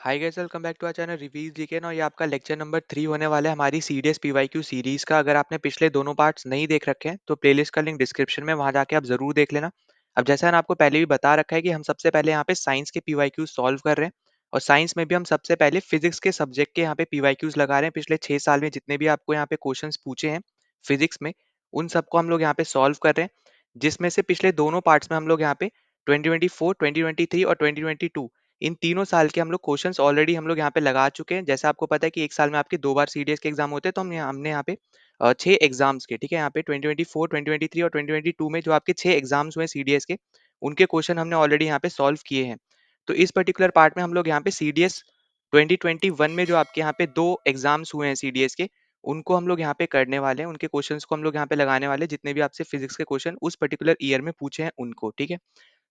Hi guys, welcome back to our channel reveal GK ना। ये आपका लेक्चर नंबर 3 होने वाला है हमारी सीडीएस पीवाईक्यू सीरीज का। अगर आपने पिछले दोनों पार्ट्स नहीं देख रखे हैं तो प्लेलिस्ट का लिंक डिस्क्रिप्शन में, वहां जाके आप जरूर देख लेना। अब जैसा मैंने आपको पहले भी बता रखा है कि हम सबसे पहले यहाँ पे साइंस के पीवाईक्यू सॉल्व कर रहे हैं, और साइंस में भी हम सबसे पहले फिजिक्स के सब्जेक्ट के यहाँ पे पीवाईक्यूज लगा रहे हैं। पिछले 6 साल में जितने भी आपको यहाँ पे क्वेश्चन पूछे हैं फिजिक्स में, उन सबको हम लोग यहाँ पे सॉल्व कर रहे हैं। जिसमें से पिछले दोनों पार्ट्स में हम लोग यहाँ पे 2024, 2023 और 2022, इन तीनों साल के हम लोग क्वेश्चंस ऑलरेडी हम लोग यहाँ पे लगा चुके हैं। जैसे आपको पता है कि एक साल में आपके 2 बार सीडीएस के एग्जाम होते हैं, तो हमने यहाँ पे 6 एग्जाम्स के, ठीक है, यहाँ पे 2024, 2023 और 2022 में जो आपके 6 एग्जाम्स हुए सीडीएस के, उनके क्वेश्चन हमने ऑलरेडी यहाँ पे सॉल्व किए हैं। तो इस पर्टिकुलर पार्ट में हम लोग यहाँ पे सीडीएस 2021 में जो आपके यहाँ पे 2 एग्जाम्स हुए हैं सीडीएस के, उनको हम लोग यहाँ पे करने वाले हैं। उनके क्वेश्चंस को हम लोग यहाँ पे लगाने वाले हैं, जितने भी आपसे फिजिक्स के क्वेश्चन उस पर्टिकुलर ईयर में पूछे हैं उनको, ठीक है।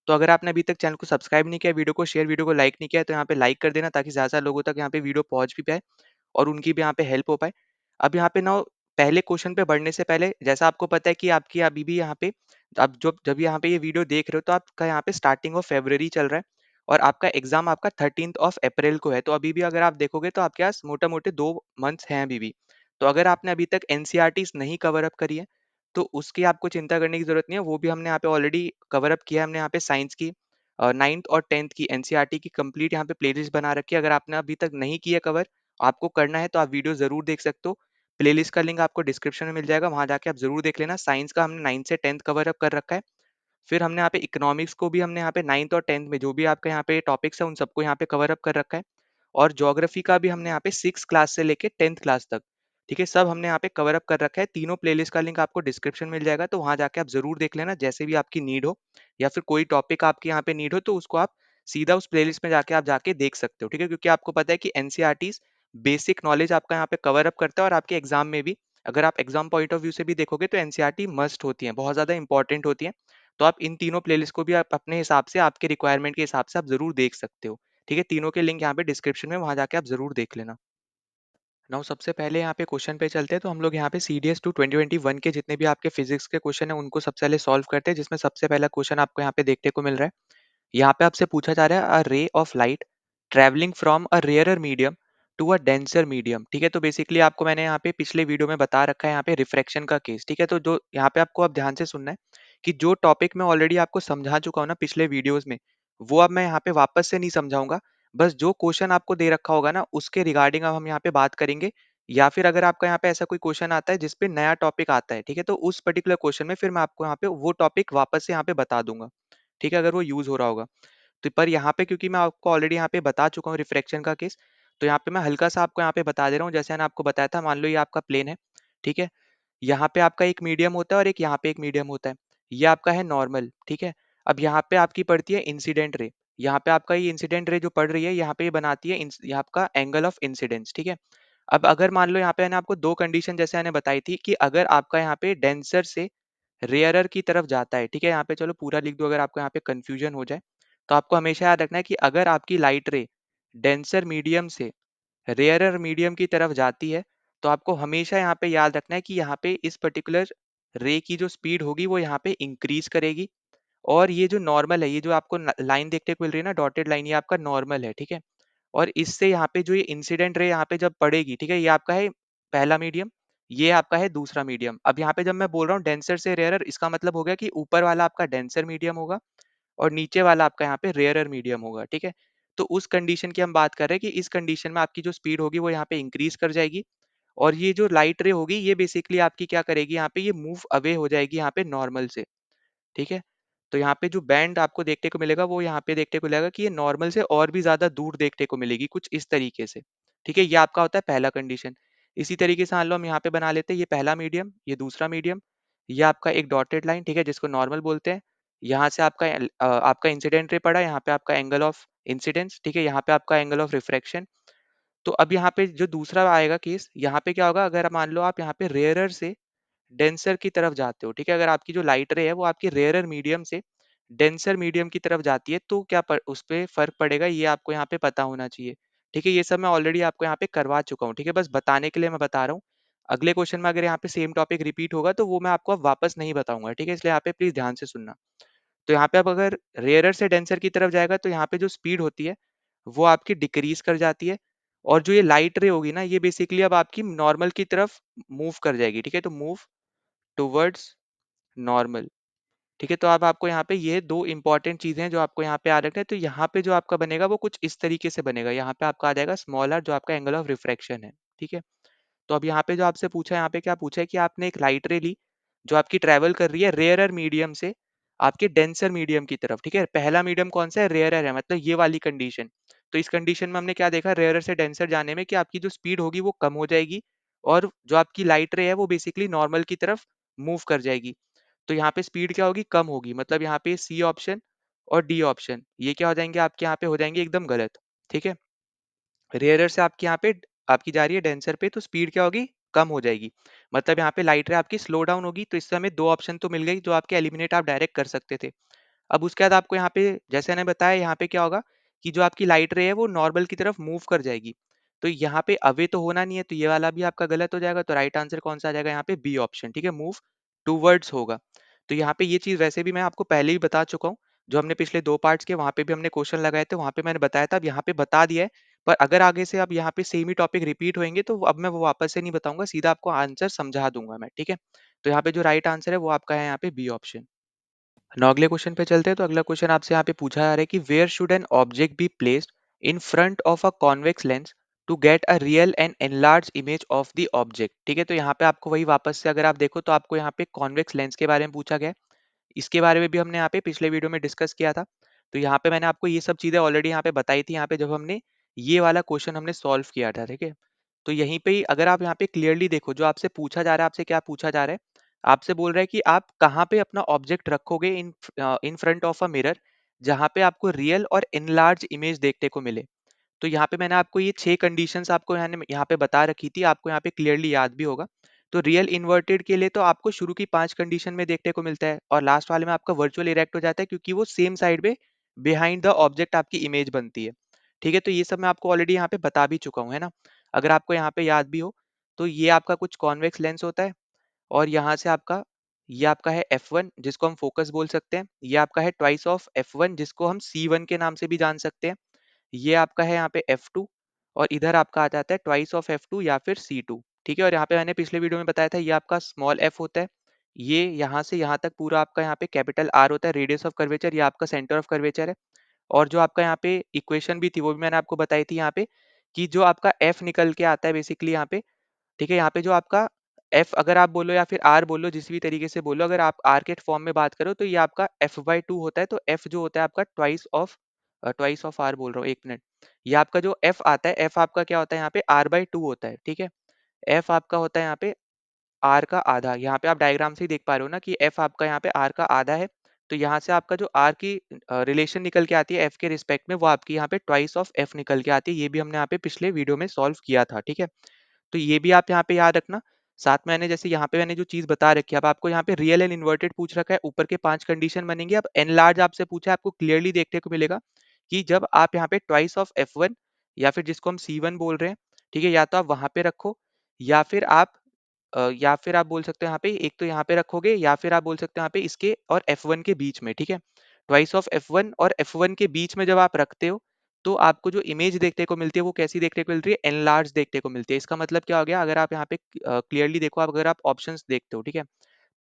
तो अगर आपने अभी तक चैनल को सब्सक्राइब नहीं किया, वीडियो को शेयर, वीडियो को लाइक नहीं किया, तो यहाँ पे लाइक कर देना, ताकि ज़्यादा लोगों तक यहाँ पे वीडियो पहुंच भी पाए और उनकी भी यहाँ पे हेल्प हो पाए। अब यहाँ पे ना, पहले क्वेश्चन पे बढ़ने से पहले, जैसा आपको पता है कि आपकी अभी भी यहाँ पे, अब जब यहाँ पे ये वीडियो देख रहे हो, तो आपका यहाँ पे स्टार्टिंग ऑफ फेब्रवरी चल रहा है और आपका एग्जाम आपका 13 ऑफ अप्रैल को है। तो अभी भी अगर आप देखोगे तो आपके पास मोटा मोटे 2 मंथ्स हैं अभी भी। तो अगर आपने अभी तक एनसीईआरटीज नहीं कवर अप करी है, तो उसकी आपको चिंता करने की जरूरत नहीं है। वो भी हमने यहाँ पे ऑलरेडी कवर अप किया है। हमने यहाँ पे साइंस की 9th और 10th की एनसीईआरटी की कंप्लीट यहाँ पे प्लेलिस्ट बना रखी है। अगर आपने अभी तक नहीं किया कवर, आपको करना है, तो आप वीडियो जरूर देख सकते हो। प्लेलिस्ट का लिंक आपको डिस्क्रिप्शन में मिल जाएगा, वहां जाके आप जरूर देख लेना। साइंस का हमने 9th से 10th कवर अप कर रखा है। फिर हमने यहाँ पे इकोनॉमिक्स को भी हमने यहाँ पे 9th और 10th में जो भी आपका यहाँ पे टॉपिक्स है, उन सबको यहाँ पे कवर अप कर रखा है। और ज्योग्राफी का भी हमने यहाँ पे 6 क्लास से लेके 10th क्लास तक, ठीक है, सब हमने यहाँ पे कवर अप कर रखा है। तीनों प्लेलिस्ट का लिंक आपको डिस्क्रिप्शन मिल जाएगा, तो वहां जाके आप जरूर देख लेना। जैसे भी आपकी नीड हो या फिर कोई टॉपिक आपके यहाँ पे नीड हो, तो उसको आप सीधा उस प्लेलिस्ट में जाके आप जाके देख सकते हो, ठीक है। क्योंकि आपको पता है कि एनसीईआरटीज बेसिक नॉलेज आपका यहाँ पे कवर अप करता है, और आपके एग्जाम में भी, अगर आप एग्जाम पॉइंट ऑफ व्यू से भी देखोगे, तो एनसीईआरटी मस्ट होती है, बहुत ज्यादा इंपॉर्टेंट होती है। तो आप इन तीनों प्लेलिस्ट को भी आप अपने हिसाब से, आपके रिक्वायरमेंट के हिसाब से आप जरूर देख सकते हो, ठीक है। तीनों के लिंक यहाँ पे डिस्क्रिप्शन में, वहां जाके आप जरूर देख लेना। नाउ सबसे पहले यहाँ पे क्वेश्चन पे चलते हैं। तो हम लोग यहाँ पे सीडीएस टू 2021 के जितने भी आपके फिजिक्स के क्वेश्चन है, उनको सबसे पहले सॉल्व करते हैं। जिसमें सबसे पहला क्वेश्चन आपको यहाँ पे देखने को मिल रहा है। यहाँ पे आपसे पूछा जा रहा है, a ray of light travelling from a rarer medium to a denser medium, ठीक है। तो बेसिकली आपको मैंने यहाँ पे पिछले वीडियो में बता रखा है यहाँ पे रिफ्रैक्शन का केस, ठीक है। तो जो यहाँ पे आपको अब ध्यान से सुनना है कि जो टॉपिक मैं ऑलरेडी आपको समझा चुका हूँ ना पिछले वीडियोस में, वो अब मैं यहाँ पे वापस से नहीं समझाऊंगा। बस जो क्वेश्चन आपको दे रखा होगा ना, उसके रिगार्डिंग अब हम यहाँ पे बात करेंगे। या फिर अगर आपका यहाँ पे ऐसा कोई क्वेश्चन आता है जिसपे नया टॉपिक आता है, ठीक है, तो उस पर्टिकुलर क्वेश्चन में फिर मैं आपको यहाँ पे वो टॉपिक वापस से यहाँ पे बता दूंगा, ठीक है, अगर वो यूज हो रहा होगा। तो पर यहाँ पे क्योंकि मैं आपको ऑलरेडी यहाँ पे बता चुका हूँ रिफ्रैक्शन का केस, तो यहाँ पे मैं हल्का सा आपको यहाँ पे बता दे रहा हूँ। जैसे मैंने आपको बताया था, मान लो ये आपका प्लेन है, ठीक है। यहाँ पे आपका एक मीडियम होता है और एक यहाँ पे एक मीडियम होता है। ये आपका है नॉर्मल, ठीक है। अब यहाँ पे आपकी पड़ती है इंसिडेंट रे। यहाँ पे आपका ये इंसिडेंट रे जो पड़ रही है, यहाँ पे ये बनाती है ये आपका एंगल ऑफ इंसिडेंस, ठीक है। अब अगर मान लो यहाँ पे मैंने आपको दो कंडीशन जैसे मैंने बताई थी, कि अगर आपका यहाँ पे डेंसर से रेयरर की तरफ जाता है, ठीक है, यहाँ पे चलो पूरा लिख दो अगर आपको यहाँ पे कंफ्यूजन हो जाए। तो आपको हमेशा याद रखना है कि अगर आपकी लाइट रे डेंसर मीडियम से रेयरर मीडियम की तरफ जाती है, तो आपको हमेशा यहाँ पे याद रखना है कि यहाँ पे इस पर्टिकुलर रे की जो स्पीड होगी वो यहाँ पे इंक्रीज करेगी। और ये जो नॉर्मल है, ये जो आपको लाइन देखने को मिल रही है ना, डॉटेड लाइन, ये आपका नॉर्मल है, ठीक है। और इससे यहाँ पे जो ये इंसिडेंट रे यहाँ पे जब पड़ेगी, ठीक है, ये आपका है पहला मीडियम, ये आपका है दूसरा मीडियम। अब यहाँ पे जब मैं बोल रहा हूँ डेंसर से रेयरर, इसका मतलब हो गया कि ऊपर वाला आपका डेंसर मीडियम होगा और नीचे वाला आपका यहाँ पे रेयरर मीडियम होगा, ठीक है। तो उस कंडीशन की हम बात कर रहे हैं कि इस कंडीशन में आपकी जो स्पीड होगी वो यहाँ पे इंक्रीज कर जाएगी। और ये जो लाइट रे होगी, ये बेसिकली आपकी क्या करेगी, यहाँ पे ये मूव अवे हो जाएगी यहाँ पे नॉर्मल से, ठीक है। तो यहाँ पे जो बैंड आपको देखने को मिलेगा, वो यहाँ पे देखने को मिलेगा कि ये नॉर्मल से और भी ज्यादा दूर देखने को मिलेगी, कुछ इस तरीके से, ठीक है। ये आपका होता है पहला कंडीशन। इसी तरीके से मान लो हम यहाँ पे बना लेते हैं, ये पहला मीडियम, ये दूसरा मीडियम, ये आपका एक डॉटेड लाइन, ठीक है, जिसको नॉर्मल बोलते हैं। यहाँ से आपका आपका इंसिडेंट रे पड़ा, यहाँ पे आपका एंगल ऑफ इंसिडेंस, ठीक है, यहाँ पे आपका एंगल ऑफ रिफ्रैक्शन। तो अब यहाँ पे जो दूसरा आएगा केस, यहाँ पे क्या होगा, अगर मान लो आप यहाँ पे रेयरर से डेंसर की तरफ जाते हो, ठीक है, अगर आपकी जो लाइट रे है वो आपकी रेयरर मीडियम से डेंसर मीडियम की तरफ जाती है, तो क्या उस पे फर्क पड़ेगा, ये आपको यहाँ पे पता होना चाहिए, ठीक है। ये सब मैं ऑलरेडी आपको यहाँ पे करवा चुका हूँ, ठीक है, बस बताने के लिए मैं बता रहा हूँ। अगले क्वेश्चन में अगर यहाँ पे सेम टॉपिक रिपीट होगा, तो वो मैं आपको अब वापस नहीं बताऊंगा, ठीक है, इसलिए यहाँ पे प्लीज ध्यान से सुनना। तो यहाँ पे अब अगर रेयरर से डेंसर की तरफ जाएगा, तो यहाँ पे जो स्पीड होती है वो आपकी डिक्रीज कर जाती है, और जो ये लाइट रे होगी ना, ये बेसिकली अब आपकी नॉर्मल की तरफ मूव कर जाएगी। ठीक है, तो मूव टुवर्ड्स नॉर्मल। ठीक है, तो अब आपको यहाँ पे ये दो इंपॉर्टेंट चीजें हैं जो आपको यहाँ पे याद रखना है। तो यहाँ पे जो आपका बनेगा वो कुछ इस तरीके से बनेगा, यहाँ पे आपका आ जाएगा स्मॉल आर, जो आपका एंगल ऑफ रिफ्रैक्शन है। ठीक है, तो अब यहाँ पे जो आपसे पूछा है, यहाँ पे क्या पूछा है कि आपने एक लाइट रे ली जो आपकी ट्रेवल कर रही है रेयरर मीडियम से आपके डेंसर मीडियम की तरफ। ठीक है, पहला मीडियम कौन सा है? रेयरर है, मतलब ये वाली कंडीशन। तो इस कंडीशन में हमने क्या देखा, रेयरर से डेंसर जाने में कि आपकी जो स्पीड होगी वो कम हो जाएगी, और जो आपकी लाइट रे है वो बेसिकली नॉर्मल की तरफ मूव कर जाएगी। तो यहाँ पे स्पीड क्या होगी? कम होगी, मतलब यहाँ पे सी ऑप्शन और डी ऑप्शन ये क्या हो जाएंगे? आपके यहाँ पे हो जाएंगे एकदम गलत। ठीक है, रेयरर से आपके यहाँ पे आपकी जा रही है डेंसर पे, तो स्पीड क्या होगी? कम हो जाएगी, मतलब यहाँ पे लाइट रे आपकी स्लो डाउन होगी। तो इससे हमें दो ऑप्शन तो मिल गई जो आपके एलिमिनेट आप डायरेक्ट कर सकते थे। अब उसके बाद आपको यहाँ पे जैसे मैंने बताया, यहाँ पे क्या होगा कि जो आपकी लाइट रे है वो नॉर्मल की तरफ मूव कर जाएगी। तो यहाँ पे अवे तो होना नहीं है, तो ये वाला भी आपका गलत हो जाएगा। तो राइट आंसर कौन सा आ जाएगा? यहाँ पे बी ऑप्शन। ठीक है, मूव टूवर्ड्स होगा। तो यहाँ पे ये चीज वैसे भी मैं आपको पहले ही बता चुका हूँ, जो हमने पिछले दो पार्ट्स के वहां पे भी हमने क्वेश्चन लगाए थे, वहां पे मैंने बताया था। अब यहाँ पे बता दिया है, पर अगर आगे से अब यहाँ पे सेम ही टॉपिक रिपीट होंगे तो अब मैं वो वापस से नहीं बताऊंगा, सीधा आपको आंसर समझा दूंगा मैं। ठीक है, तो यहाँ पे जो राइट आंसर है वो आपका है यहाँ पे बी ऑप्शन। now अगले क्वेश्चन पे चलते हैं। तो अगला क्वेश्चन आपसे यहाँ पे पूछा जा रहा है कि where should an object be placed in front of a convex lens to get a real and enlarge image of the object. ठीक है, तो यहाँ पे आपको वही वापस से अगर आप देखो तो आपको यहाँ पे कॉन्वेक्स लेंस के बारे में पूछा गया है। इसके बारे में भी हमने यहाँ पे पिछले वीडियो में डिस्कस किया था। तो यहाँ पे मैंने आपको ये सब चीजें ऑलरेडी यहाँ पे बताई थी, यहाँ पे जब हमने ये वाला क्वेश्चन हमने सॉल्व किया था। ठीक है, तो यहीं पे ही अगर आप यहाँ पे क्लियरली देखो, जो आपसे पूछा जा रहा है, आपसे क्या पूछा जा रहा है? आपसे बोल रहा है कि आप कहाँ पे अपना ऑब्जेक्ट रखोगे in in front of a mirror, जहाँ पे आपको रियल और इनलार्ज इमेज देखने को मिले। तो यहाँ पे मैंने आपको ये 6 कंडीशंस आपको यहाँ पे बता रखी थी, आपको यहाँ पे क्लियरली याद भी होगा। तो रियल इन्वर्टेड के लिए तो आपको शुरू की 5 कंडीशन में देखने को मिलता है, और लास्ट वाले में आपका वर्चुअल इरेक्ट हो जाता है, क्योंकि वो सेम साइड पे बिहाइंड द ऑब्जेक्ट आपकी इमेज बनती है। ठीक है, तो ये सब मैं आपको ऑलरेडी यहाँ पे बता भी चुका हूँ, है ना? अगर आपको यहाँ पे याद भी हो, तो ये आपका कुछ कॉन्वेक्स लेंस होता है, और यहाँ से आपका ये आपका है F1 जिसको हम फोकस बोल सकते हैं। ये आपका है ट्वाइस ऑफ F1 जिसको हम C1 के नाम से भी जान सकते हैं। ये आपका है यहाँ पे F2, और इधर आपका आ जाता है ट्वाइस ऑफ F2 या फिर C2। ठीक है, और यहाँ पे मैंने पिछले वीडियो में बताया था, ये आपका स्मॉल f होता है। ये यहाँ से यहाँ तक पूरा आपका यहाँ पे कैपिटल R होता है, रेडियस ऑफ कर्वेचर, ये आपका सेंटर ऑफ कर्वेचर है। और जो आपका यहाँ पे इक्वेशन भी थी वो भी मैंने आपको बताई थी यहाँ पे, कि जो आपका F निकल के आता है बेसिकली यहाँ पे। ठीक है, यहाँ पे जो आपका F अगर आप बोलो या फिर R बोलो, जिस भी तरीके से बोलो, अगर आप R के फॉर्म में बात करो तो ये आपका F/2 होता है। तो F जो होता है आपका ट्वाइस ऑफ R बोल रहा हूँ, एक मिनट। ये आपका जो F आता है, F आपका क्या होता है यहाँ पे? R/2 होता है। ठीक है, F आपका होता है यहाँ पे R का आधा। यहाँ पे आप डायग्राम से ही देख पा रहे हो ना कि F आपका यहाँ पे R का आधा है। तो यहाँ से आपका जो R की रिलेशन निकल के आती है F के रिस्पेक्ट में, वो आपकी यहाँ पे ट्वाइस ऑफ F निकल के आती है। ये भी हमने यहाँ पे पिछले वीडियो में सॉल्व किया था। ठीक है, तो ये भी आप यहाँ पे याद रखना। साथ में मैंने जैसे यहाँ पे मैंने जो चीज बता रखी है, अब आपको यहाँ पे रियल एंड इन्वर्टेड पूछ रखा है, ऊपर के 5 कंडीशन बनेंगे। अब एनलार्ज आपसे पूछा है, आपको क्लियरली देखने को मिलेगा कि जब आप यहाँ पे ट्वाइस ऑफ F1 या फिर जिसको हम C1 बोल रहे हैं, ठीक है, या तो आप वहां पे रखो, या फिर आप बोल सकते हो यहाँ पे, एक तो यहाँ पे रखोगे, या फिर आप बोल सकते हो यहाँ पे इसके और F1 के बीच में। ठीक है, ट्वाइस ऑफ F1 और F1 के बीच में जब आप रखते हो, तो आपको जो इमेज देखने को मिलती है वो कैसी देखने को मिल रही है? एनलार्ज देखने को मिलती है। इसका मतलब क्या हो गया? अगर आप यहाँ पे क्लियरली देखो, अगर आप ऑप्शंस देखते हो, ठीक है,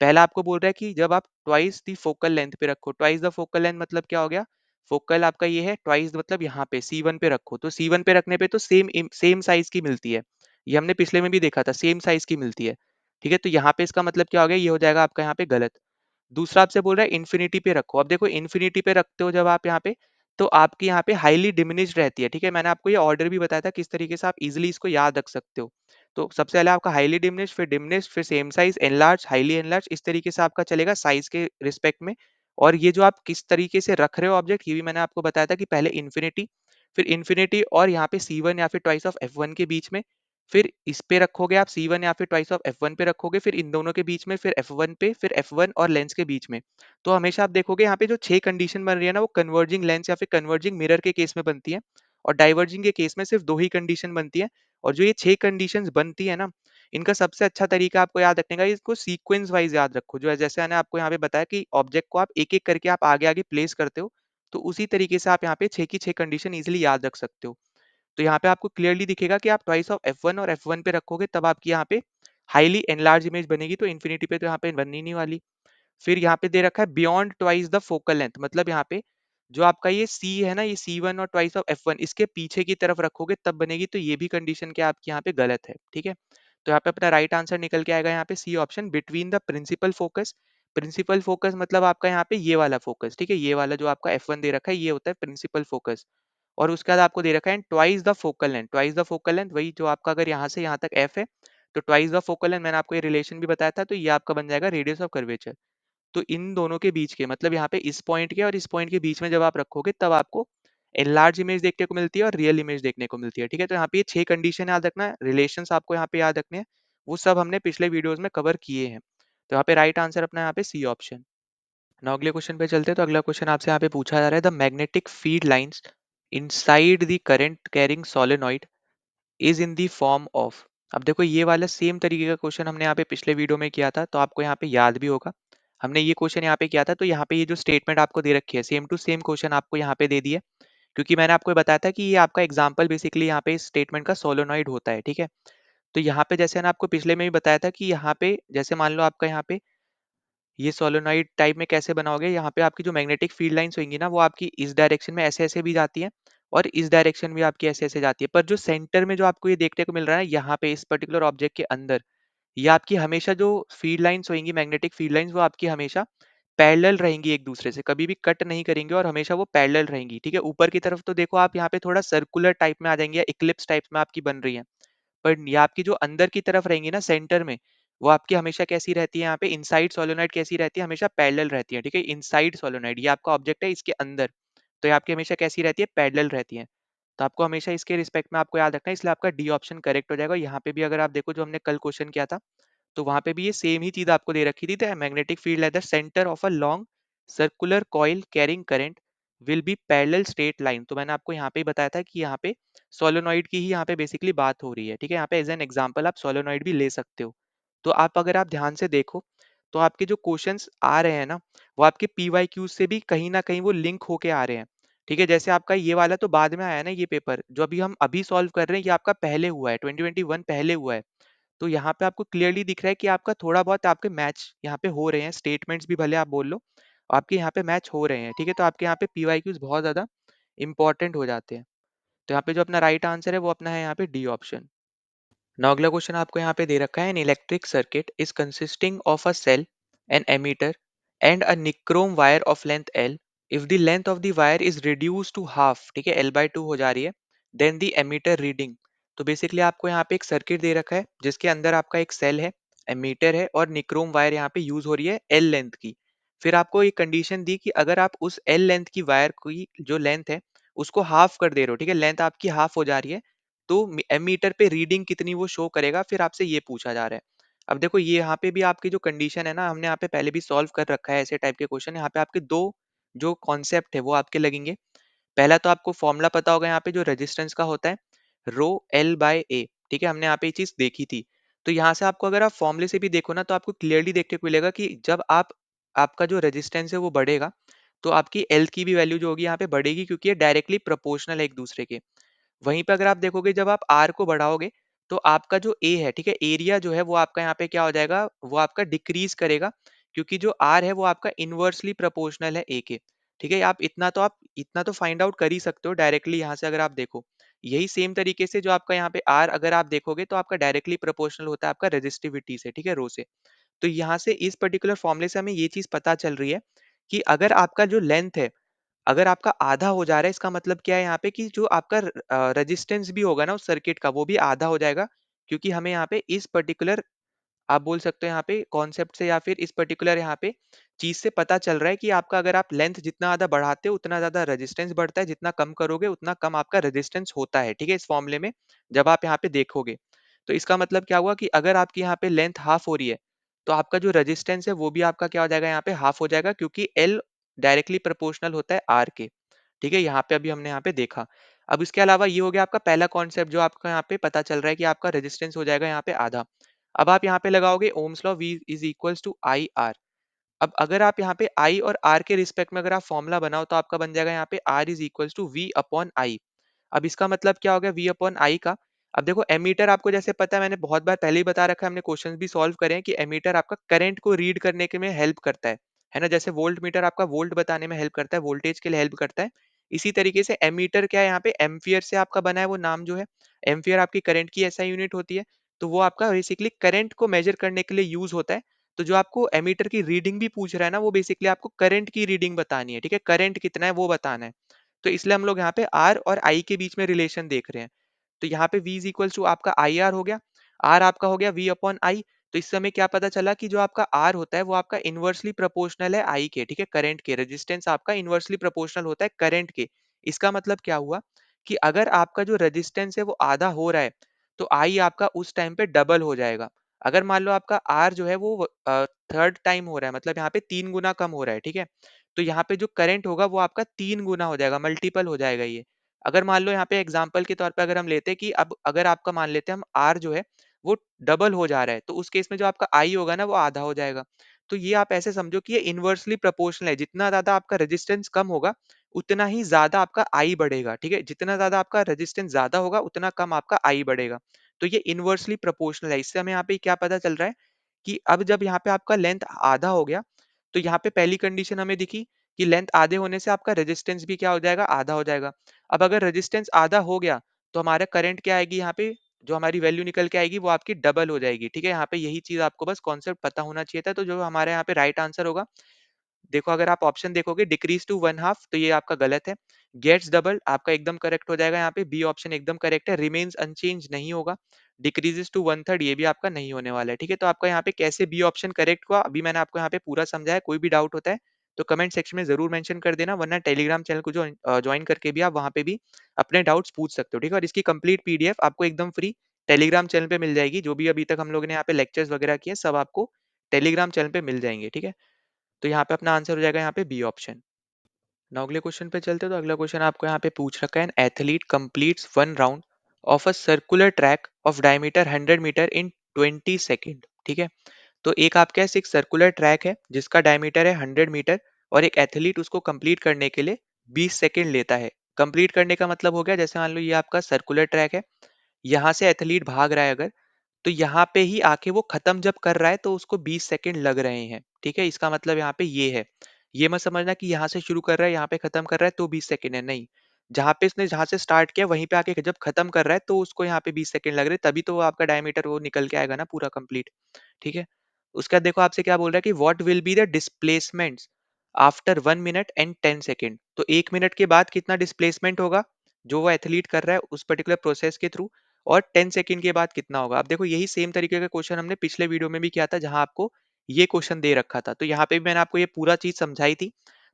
पहला आपको बोल रहा है कि जब आप ट्वाइस द फोकल लेंथ पे रखो। ट्वाइस द फोकल लेंथ मतलब क्या हो गया? फोकल आपका ये है, ट्वाइस मतलब यहाँ पे C1 पे रखो। तो C1 पे रखने पे तो सेम साइज की मिलती है, ये हमने पिछले में भी देखा था, सेम साइज की मिलती है। ठीक है, तो यहाँ पे इसका मतलब क्या हो गया? ये हो जाएगा आपका यहाँ पे गलत। दूसरा आपसे बोल रहा है इन्फिनिटी पे रखो। अब देखो, इन्फिनिटी पे रखते हो जब आप यहाँ पे, तो आपकी यहाँ पे हाईली डिमिनिश्ड रहती है। ठीक है, मैंने आपको ये ऑर्डर भी बताया था किस तरीके से आप इजिली इसको याद रख सकते हो। तो सबसे पहले आपका हाईली डिमिनिश्ड, फिर same size, enlarge, highly enlarge, इस तरीके से आपका चलेगा साइज के रिस्पेक्ट में। और ये जो आप किस तरीके से रख रहे हो ऑब्जेक्ट, ये भी मैंने आपको बताया था कि पहले इन्फिनिटी, फिर इन्फिनिटी और यहाँ पे C1 या फिर ट्वाइस ऑफ F1 के बीच में, फिर इस पे रखोगे आप C1 या फिर ट्वाइस ऑफ F1 पे रखोगे, फिर इन दोनों के बीच में, फिर F1 पे, फिर F1 और लेंस के बीच में। तो हमेशा आप देखोगे यहाँ पे जो 6 कंडीशन बन रही है ना, वो कन्वर्जिंग लेंस या फिर कन्वर्जिंग मिरर के केस में बनती है, और डाइवर्जिंग के केस में सिर्फ 2 ही कंडीशन बनती है। और जो ये 6 कंडीशंस बनती है ना, इनका सबसे अच्छा तरीका आपको याद रखने का, इसको सीक्वेंस वाइज याद रखो। जो है जैसे मैंने आपको यहाँ पे बताया कि ऑब्जेक्ट को आप एक-एक करके आप आगे-आगे प्लेस करते हो, तो उसी तरीके से आप यहाँ पे 6 की 6 कंडीशन इजीली याद रख सकते हो। तो यहाँ पे आपको क्लियरली दिखेगा कि आप ट्वाइस ऑफ F1 और F1 पे रखोगे तब आपकी यहाँ पे हाईली एनलार्ज इमेज बनेगी, तो इन्फिनिटी पे तो यहाँ पे बननी नहीं वाली। फिर यहाँ पे दे रखा है beyond twice the focal length, मतलब यहाँ पे जो आपका ये सी है ना, ये C1 और ट्वाइस ऑफ F1 इसके पीछे की तरफ रखोगे तब बनेगी, तो ये भी कंडीशन क्या आपकी यहाँ पे गलत है, ठीक है। तो यहाँ पे अपना राइट आंसर निकल के आएगा यहाँ पे C option, between the principal focus. Principal focus मतलब आपका यहाँ पे ये वाला फोकस, ठीक है, ये वाला जो आपका F1 दे रखा है ये होता है प्रिंसिपल फोकस। और उसके बाद आपको दे रखा है twice the focal length, twice the focal length वही जो आपका अगर यहाँ से यहाँ तक एफ है, तो ट्वाइस द फोकल लेंथ मैंने आपको ये रिलेशन भी बताया था, तो ये आपका बन जाएगा रेडियस ऑफ कर्वेचर। तो इन दोनों के बीच के मतलब यहाँ पे इस पॉइंट के और इस पॉइंट के बीच में जब आप रखोगे तब आपको एनलार्ज इमेज देखने को मिलती है और रियल इमेज देखने को मिलती है, ठीक है। तो यहाँ पे ये 6 कंडीशन याद रखना है, रिलेशंस आपको यहाँ पे याद रखने हैं, वो सब हमने पिछले वीडियोस में कवर किए हैं। तो यहाँ पे राइट आंसर अपना यहाँ पे सी ऑप्शन। नाउ अगले क्वेश्चन पे चलते हैं। तो अगला क्वेश्चन आपसे यहाँ पे पूछा जा रहा है, the magnetic field lines inside the current carrying solenoid is in the form of. अब देखो ये वाला सेम तरीके का क्वेश्चन हमने यहाँ पे पिछले वीडियो में किया था, तो आपको यहाँ पे याद भी होगा। हमने ये क्वेश्चन यहाँ पे किया था, तो यहाँ पे ये जो स्टेटमेंट आपको दे रखी है सेम टू सेम क्वेश्चन आपको यहाँ पे दे दी है, क्योंकि मैंने आपको बताया था कि ये आपका एग्जाम्पल बेसिकली यहाँ पे इस स्टेटमेंट का सोलोनॉइड होता है, ठीक है। तो यहाँ पे जैसे मैंने आपको पिछले में भी बताया था कि यहाँ पे जैसे मान लो आपका यहाँ पे ये सोलेनॉइड टाइप में कैसे बनाओगे, यहाँ पे आपकी जो मैग्नेटिक फील्ड लाइंस होंगी ना वो आपकी इस डायरेक्शन में ऐसे ऐसे भी जाती है और इस डायरेक्शन भी आपकी ऐसे ऐसे जाती है, पर जो सेंटर में जो आपको ये देखने को मिल रहा है यहाँ पे इस पर्टिकुलर ऑब्जेक्ट के अंदर, ये आपकी हमेशा जो फील्ड लाइंस होंगी मैग्नेटिक फील्ड लाइंस वो आपकी हमेशा पैरेलल रहेंगी एक दूसरे से, कभी भी कट नहीं करेंगे और हमेशा वो पैरेलल रहेंगी, ठीक है। ऊपर की तरफ तो देखो आप यहाँ पे थोड़ा सर्कुलर टाइप में आ जाएंगे या इक्लिप्स टाइप में आपकी बन रही है, पर ये आपकी जो अंदर की तरफ रहेंगी ना सेंटर में, वो आपकी हमेशा कैसी रहती है, यहाँ पे इनसाइड सोलेनोइड कैसी रहती है, हमेशा पैरेलल रहती है, ठीक है। इनसाइड सोलेनोइड ये आपका ऑब्जेक्ट है इसके अंदर, तो ये आपकी हमेशा कैसी रहती है, पैरेलल रहती है। तो आपको हमेशा इसके रिस्पेक्ट में आपको याद रखना है, इसलिए आपका डी ऑप्शन करेक्ट हो जाएगा। यहाँ पे भी अगर आप देखो जो हमने कल क्वेश्चन किया था, तो वहां पे भी ये सेम ही चीज आपको दे रखी थी, the magnetic field at the centre of a long circular coil carrying current will be parallel straight line. तो मैंने आपको यहाँ पे ही बताया था कि यहाँ पे सोलेनॉइड की ही यहाँ पे बेसिकली बात हो रही है, ठीक है। यहाँ पे एज एन एग्जांपल आप सोलेनॉइड भी ले सकते हो। तो आप अगर आप ध्यान से देखो तो आपके जो क्वेश्चंस आ रहे हैं ना, वो आपके PYQ से भी कहीं ना कहीं वो लिंक होके आ रहे हैं, ठीक है। जैसे आपका ये वाला तो बाद में आया है ना, ये पेपर जो अभी हम अभी सॉल्व कर रहे हैं ये आपका पहले हुआ है, 2021 पहले हुआ है। तो यहाँ पे आपको क्लियरली दिख रहा है कि आपका थोड़ा बहुत आपके मैच यहाँ पे हो रहे हैं, स्टेटमेंट्स भी भले आप बोल लो आपके यहाँ पे मैच हो रहे हैं, ठीक है। तो आपके यहाँ पे PYQs बहुत ज्यादा इंपॉर्टेंट हो जाते हैं। तो यहाँ पे जो अपना राइट आंसर है वो अपना है यहाँ पे डी ऑप्शन। नाउ अगला क्वेश्चन आपको यहाँ पे दे रखा है, an electric circuit is consisting of a cell, an ammeter and a nichrome wire of length L, if the length of the wire is reduce to half, ठीक है, L/2 हो जा रही है, देन द एमीटर रीडिंग। तो basically आपको यहाँ पे एक सर्किट दे रखा है जिसके अंदर आपका एक सेल है, एमीटर है और निक्रोम वायर यहाँ पे यूज हो रही है L लेंथ की। फिर आपको एक कंडीशन दी कि अगर आप उस L लेंथ की वायर की जो लेंथ है उसको हाफ कर दे रहे हो, ठीक है, लेंथ आपकी हाफ हो जा रही है, तो एमीटर पे रीडिंग कितनी वो शो करेगा, फिर आपसे ये पूछा जा रहा है। अब देखो ये यहाँ पे भी आपकी जो कंडीशन है ना, हमने यहाँ पे पहले भी सॉल्व कर रखा है ऐसे टाइप के क्वेश्चन। यहाँ पे आपके दो जो कॉन्सेप्ट है वो आपके लगेंगे। पहला तो आपको फॉर्मूला पता होगा यहाँ पे जो रेजिस्टेंस का होता है, रो L/A, ठीक है, हमने यहाँ पे ये चीज देखी थी। तो यहाँ से आपको अगर आप फॉर्मूले से भी देखो ना तो आपको क्लियरली देखने को मिलेगा कि जब आप आपका जो रेजिस्टेंस है वो बढ़ेगा तो आपकी एल की भी वैल्यू जो होगी यहाँ पे बढ़ेगी, क्योंकि ये डायरेक्टली प्रोपोर्शनल है एक दूसरे के। वहीं पे अगर आप देखोगे जब आप आर को बढ़ाओगे तो आपका जो ए है, ठीक है, एरिया जो है वो आपका यहाँ पे क्या हो जाएगा, वो आपका डिक्रीज करेगा, क्योंकि जो आर है वो आपका इनवर्सली प्रोपोर्शनल है ए के, ठीक है। आप इतना तो फाइंड आउट कर ही सकते हो डायरेक्टली यहाँ से अगर आप देखो। यही सेम तरीके से जो आपका यहाँ पे आर अगर आप देखोगे तो आपका डायरेक्टली प्रोपोर्शनल होता है आपका रेजिस्टिविटी से, ठीक है, रो से। तो यहाँ से इस पर्टिकुलर फॉर्मूले से हमें ये चीज पता चल रही है कि अगर आपका जो लेंथ है अगर आपका आधा हो जा रहा है, इसका मतलब क्या है यहाँ पे कि जो आपका रेजिस्टेंस भी होगा ना उस सर्किट का वो भी आधा हो जाएगा, क्योंकि हमें यहाँ पे इस पर्टिकुलर आप बोल सकते हो यहाँ पे कॉन्सेप्ट से या फिर इस पर्टिकुलर यहाँ पे चीज से पता चल रहा है कि आपका अगर आप लेंथ जितना ज्यादा बढ़ाते हो उतना ज्यादा रेजिस्टेंस बढ़ता है, जितना कम करोगे उतना कम आपका रेजिस्टेंस होता है, ठीक है, इस फॉर्मूले में जब आप यहाँ पे देखोगे। तो इसका मतलब क्या हुआ कि अगर आपकी यहाँ पे लेंथ हाफ हो रही है तो आपका जो रेजिस्टेंस है वो भी आपका क्या हो जाएगा, यहाँ पे हाफ हो जाएगा, क्योंकि एल डायरेक्टली प्रोपोर्शनल होता है आर के, ठीक है। यहाँ पे अभी हमने यहाँ पे देखा। अब इसके अलावा ये हो गया आपका पहला कॉन्सेप्ट जो आपका यहाँ पे पता चल रहा है कि आपका रेजिस्टेंस हो जाएगा यहाँ पे आधा। अब आप यहाँ पे लगाओगे Ohm's law, V is equals to I R. अब अगर आप यहाँ पे आई और आर के रिस्पेक्ट में अगर आप फॉर्मूला बनाओ तो आपका बन जाएगा यहाँ पे R is equals to V upon I. अब इसका मतलब क्या हो गया वी अपॉन आई का। अब देखो एमीटर आपको जैसे पता है, मैंने बहुत बार पहले ही बता रखा है, हमने क्वेश्चंस भी सॉल्व करे हैं कि एमीटर आपका करंट को रीड करने के में हेल्प करता है ना। जैसे वोल्ट मीटर आपका वोल्ट बताने में हेल्प करता है, वोल्टेज के लिए हेल्प करता है। इसी तरीके से एमीटर क्या है, यहाँ पे एम्पियर से आपका बना है वो नाम जो है। एम्पियर आपकी करंट की ऐसा यूनिट होती है। तो वो आपका बेसिकली करंट को मेजर करने के लिए यूज होता है। तो जो आपको एमीटर की रीडिंग भी पूछ रहा है ना, वो बेसिकली आपको करंट की रीडिंग बतानी है, ठीक है, करंट कितना है वो बताना है। तो इसलिए हम लोग यहाँ पे आर और आई के बीच में रिलेशन देख रहे हैं। तो यहाँ पे v इज इक्वल टू आपका आई आर हो गया, आर आपका हो गया v अपॉन आई। तो इस समय क्या पता चला कि जो आपका आर होता है वो आपका इनवर्सली प्रोपोर्शनल है आई के, ठीक है, करंट के। रेजिस्टेंस आपका इनवर्सली प्रोपोर्शनल होता है करंट के। इसका मतलब क्या हुआ कि अगर आपका जो रेजिस्टेंस है वो आधा हो रहा है तो आई आपका उस टाइम पे डबल हो जाएगा। अगर मान लो आपका आर जो है वो थर्ड टाइम हो रहा है, मतलब यहाँ पे 3 गुना कम हो रहा है, ठीक है, तो यहाँ पे जो करंट होगा वो आपका 3 गुना हो जाएगा, मल्टीपल हो जाएगा ये। अगर मान लो यहाँ पे एग्जांपल के तौर पे अगर हम लेते हैं कि अब अगर आपका मान लेते हैं हम आर जो है वो डबल हो जा रहा है, तो उस केस में जो आपका आई होगा ना वो आधा हो जाएगा। तो ये आप ऐसे समझो कि ये इनवर्सली प्रोपोर्शनल है, जितना ज्यादा आपका रेजिस्टेंस कम होगा उतना ही ज्यादा आपका आई बढ़ेगा, ठीक है, जितना ज्यादा आपका रेजिस्टेंस ज्यादा होगा उतना कम आपका आई बढ़ेगा। तो ये इनवर्सली प्रोपोर्शनल है। इससे हमें यहाँ पे क्या पता चल रहा है कि अब जब यहाँ पे आपका लेंथ आधा हो गया तो यहाँ पे पहली कंडीशन हमें दिखी कि लेंथ आधे होने से आपका रेजिस्टेंस भी क्या हो जाएगा, आधा हो जाएगा। अब अगर रेजिस्टेंस आधा हो गया तो हमारा करंट क्या आएगी, यहाँ पे जो हमारी वैल्यू निकल के आएगी वो आपकी डबल हो जाएगी, ठीक है। यहाँ पे यही चीज आपको बस कॉन्सेप्ट पता होना चाहिए था। तो जो हमारे यहाँ पे राइट आंसर होगा, देखो अगर आप ऑप्शन देखोगे डिक्रीज टू वन हाफ तो ये आपका गलत है। गेट्स डबल आपका एकदम करेक्ट हो जाएगा, यहाँ पे बी ऑप्शन एकदम करेक्ट है। रिमेन्स अनचेंज नहीं होगा। डिक्रीजेस टू वन थर्ड ये भी आपका नहीं होने वाला है, ठीक है। तो आपका यहाँ पे कैसे बी ऑप्शन करेक्ट हुआ अभी मैंने आपको यहाँ पे पूरा समझाया। कोई भी डाउट होता है तो कमेंट सेक्शन में जरूर मेंशन कर देना, वरना टेलीग्राम चैनल को जो ज्वाइन करके भी आप वहाँ पे भी अपने डाउट्स पूछ सकते हो, ठीक है। और इसकी कंप्लीट पीडीएफ आपको एकदम फ्री टेलीग्राम चैनल पे मिल जाएगी। जो भी अभी तक हम लोगों ने यहाँ पे लेक्चर्स वगैरह किए सब आपको टेलीग्राम चैनल पे मिल जाएंगे, ठीक है। तो यहाँ पे अपना आंसर हो जाएगा यहाँ पे बी ऑप्शन। नाउ अगले क्वेश्चन पे चलते हैं। तो अगला क्वेश्चन आपको यहाँ पे पूछ रखा है, an athlete completes one round of a circular track of diameter 100 metre in 20 second, ठीक है। तो एक आपके पास एक सर्कुलर ट्रैक है जिसका डायमीटर है 100 मीटर, और एक एथलीट उसको कंप्लीट करने के लिए 20 सेकेंड लेता है। कंप्लीट करने का मतलब हो गया, जैसे मान लो ये आपका सर्कुलर ट्रैक है, यहाँ से एथलीट भाग रहा है अगर, तो यहाँ पे ही आके वो खत्म जब कर रहा है तो उसको 20 सेकंड लग रहे हैं, ठीक है। इसका मतलब यहाँ पे ये है। ये मत समझना कि यहाँ से शुरू कर रहा है यहाँ पे खत्म कर रहा है तो 20 सेकंड है, नहीं। जहाँ पे इसने जहाँ से स्टार्ट किया वहीं पे आके जब खत्म कर रहा है तो उसको यहाँ पे 20 सेकंड लग रहे हैं, तभी तो वो आपका डायमीटर वो निकल के आएगा ना पूरा कंप्लीट, ठीक है। उसके बाद देखो आपसे क्या बोल रहा है कि what will be the displacement after 1 minute and 10 second. तो 1 मिनट के बाद कितना डिस्प्लेसमेंट होगा जो वो एथलीट कर रहा है उस पर्टिकुलर प्रोसेस के थ्रू, और 10 सेकंड के बाद कितना होगा। अब देखो यही सेम तरीके का क्वेश्चन हमने पिछले वीडियो में भी किया था जहां आपको ये क्वेश्चन दे रखा था। तो यहाँ पे भी मैंने आपको ये पूरा चीज समझाई थी।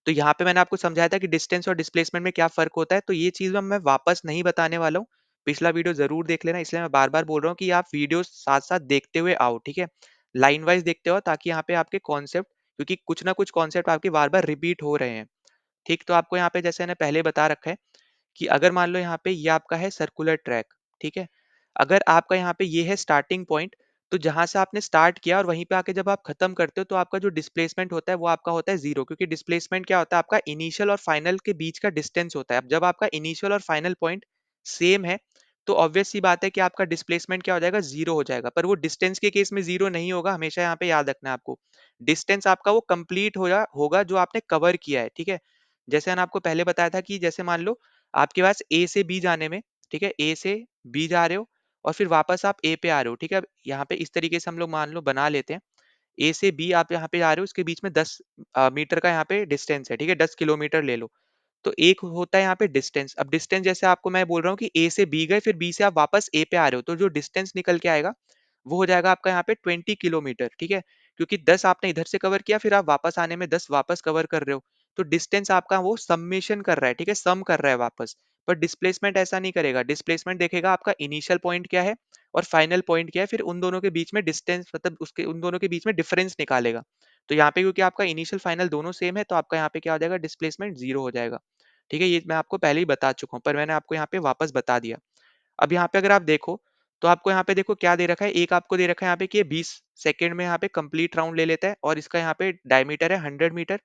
तो यहाँ पे मैंने आपको समझाया था कि डिस्टेंस और डिस्प्लेसमेंट में क्या फर्क होता है। तो ये चीज मैं वापस नहीं बताने वाला हूँ, पिछला वीडियो जरूर देख लेना। इसलिए मैं बार बार बोल रहा हूँ कि आप वीडियो साथ साथ देखते हुए आओ, ठीक है, लाइन वाइज देखते हो, ताकि यहाँ पे आपके कॉन्सेप्ट, क्योंकि कुछ ना कुछ कॉन्सेप्ट आपके बार बार रिपीट हो रहे हैं, ठीक। तो आपको यहाँ पे जैसे मैंने पहले बता रखा है कि अगर मान लो यहाँ पे ये आपका है सर्कुलर ट्रैक, ठीक है, अगर आपका यहाँ पे ये है स्टार्टिंग पॉइंट, तो जहां से आपने स्टार्ट किया और वहीं पे आके जब आप खत्म करते हो तो आपका जो डिस्प्लेसमेंट होता है वो आपका होता है जीरो, क्योंकि डिस्प्लेसमेंट क्या होता है, आपका इनिशियल और फाइनल के बीच का डिस्टेंस होता है। अब जब आपका इनिशियल और फाइनल पॉइंट सेम है तो ऑब्वियस सी बात है कि आपका डिस्प्लेसमेंट क्या हो जाएगा, जीरो हो जाएगा। पर वो डिस्टेंस के केस में जीरो नहीं होगा, हमेशा यहाँ पे याद रखना है आपको। डिस्टेंस आपका वो कंप्लीट होगा जो आपने कवर किया है, ठीक है। जैसे मैंने आपको पहले बताया था कि जैसे मान लो आपके पास ए से बी जाने में, ठीक है, ए से बी जा रहे हो और फिर वापस आप ए पे आ रहे हो, ठीक है। अब यहाँ पे इस तरीके से हम लोग मान लो बना लेते हैं, ए से बी आप यहाँ पे आ रहे हो, उसके बीच में 10 मीटर का यहाँ पे डिस्टेंस है, ठीक है, 10 किलोमीटर ले लो। तो एक होता है यहाँ पे डिस्टेंस। अब डिस्टेंस जैसे आपको मैं बोल रहा हूँ कि ए से बी गए फिर बी से आप वापस ए पे आ रहे हो, तो जो डिस्टेंस निकल के आएगा वो हो जाएगा आपका यहाँ पे 20 किलोमीटर, ठीक है। क्योंकि 10 आपने इधर से कवर किया फिर आप वापस आने में 10 वापस कवर कर रहे हो, तो डिस्टेंस आपका वो सम्मेशन कर रहा है, ठीक है, सम कर रहा है वापस। पर डिस्प्लेसमेंट ऐसा नहीं करेगा, डिस्प्लेसमेंट देखेगा आपका इनिशियल पॉइंट क्या है और फाइनल पॉइंट क्या है, फिर उन दोनों के बीच में डिस्टेंस, मतलब उसके उन दोनों के बीच में डिफरेंस निकालेगा। तो यहाँ पे क्योंकि आपका इनिशियल फाइनल दोनों सेम है तो आपका यहाँ पे क्या हो जाएगा, डिस्प्लेसमेंट जीरो हो जाएगा, ठीक है। ये मैं आपको पहले ही बता चुका हूँ पर मैंने आपको यहाँ पे वापस बता दिया। अब यहाँ पे अगर आप देखो तो आपको यहाँ पे देखो क्या दे रखा है, एक आपको दे रखा है यहाँ पे कि ये 20 सेकंड में यहाँ पे कंप्लीट राउंड ले लेता है और इसका यहाँ पे डायमीटर है 100 मीटर।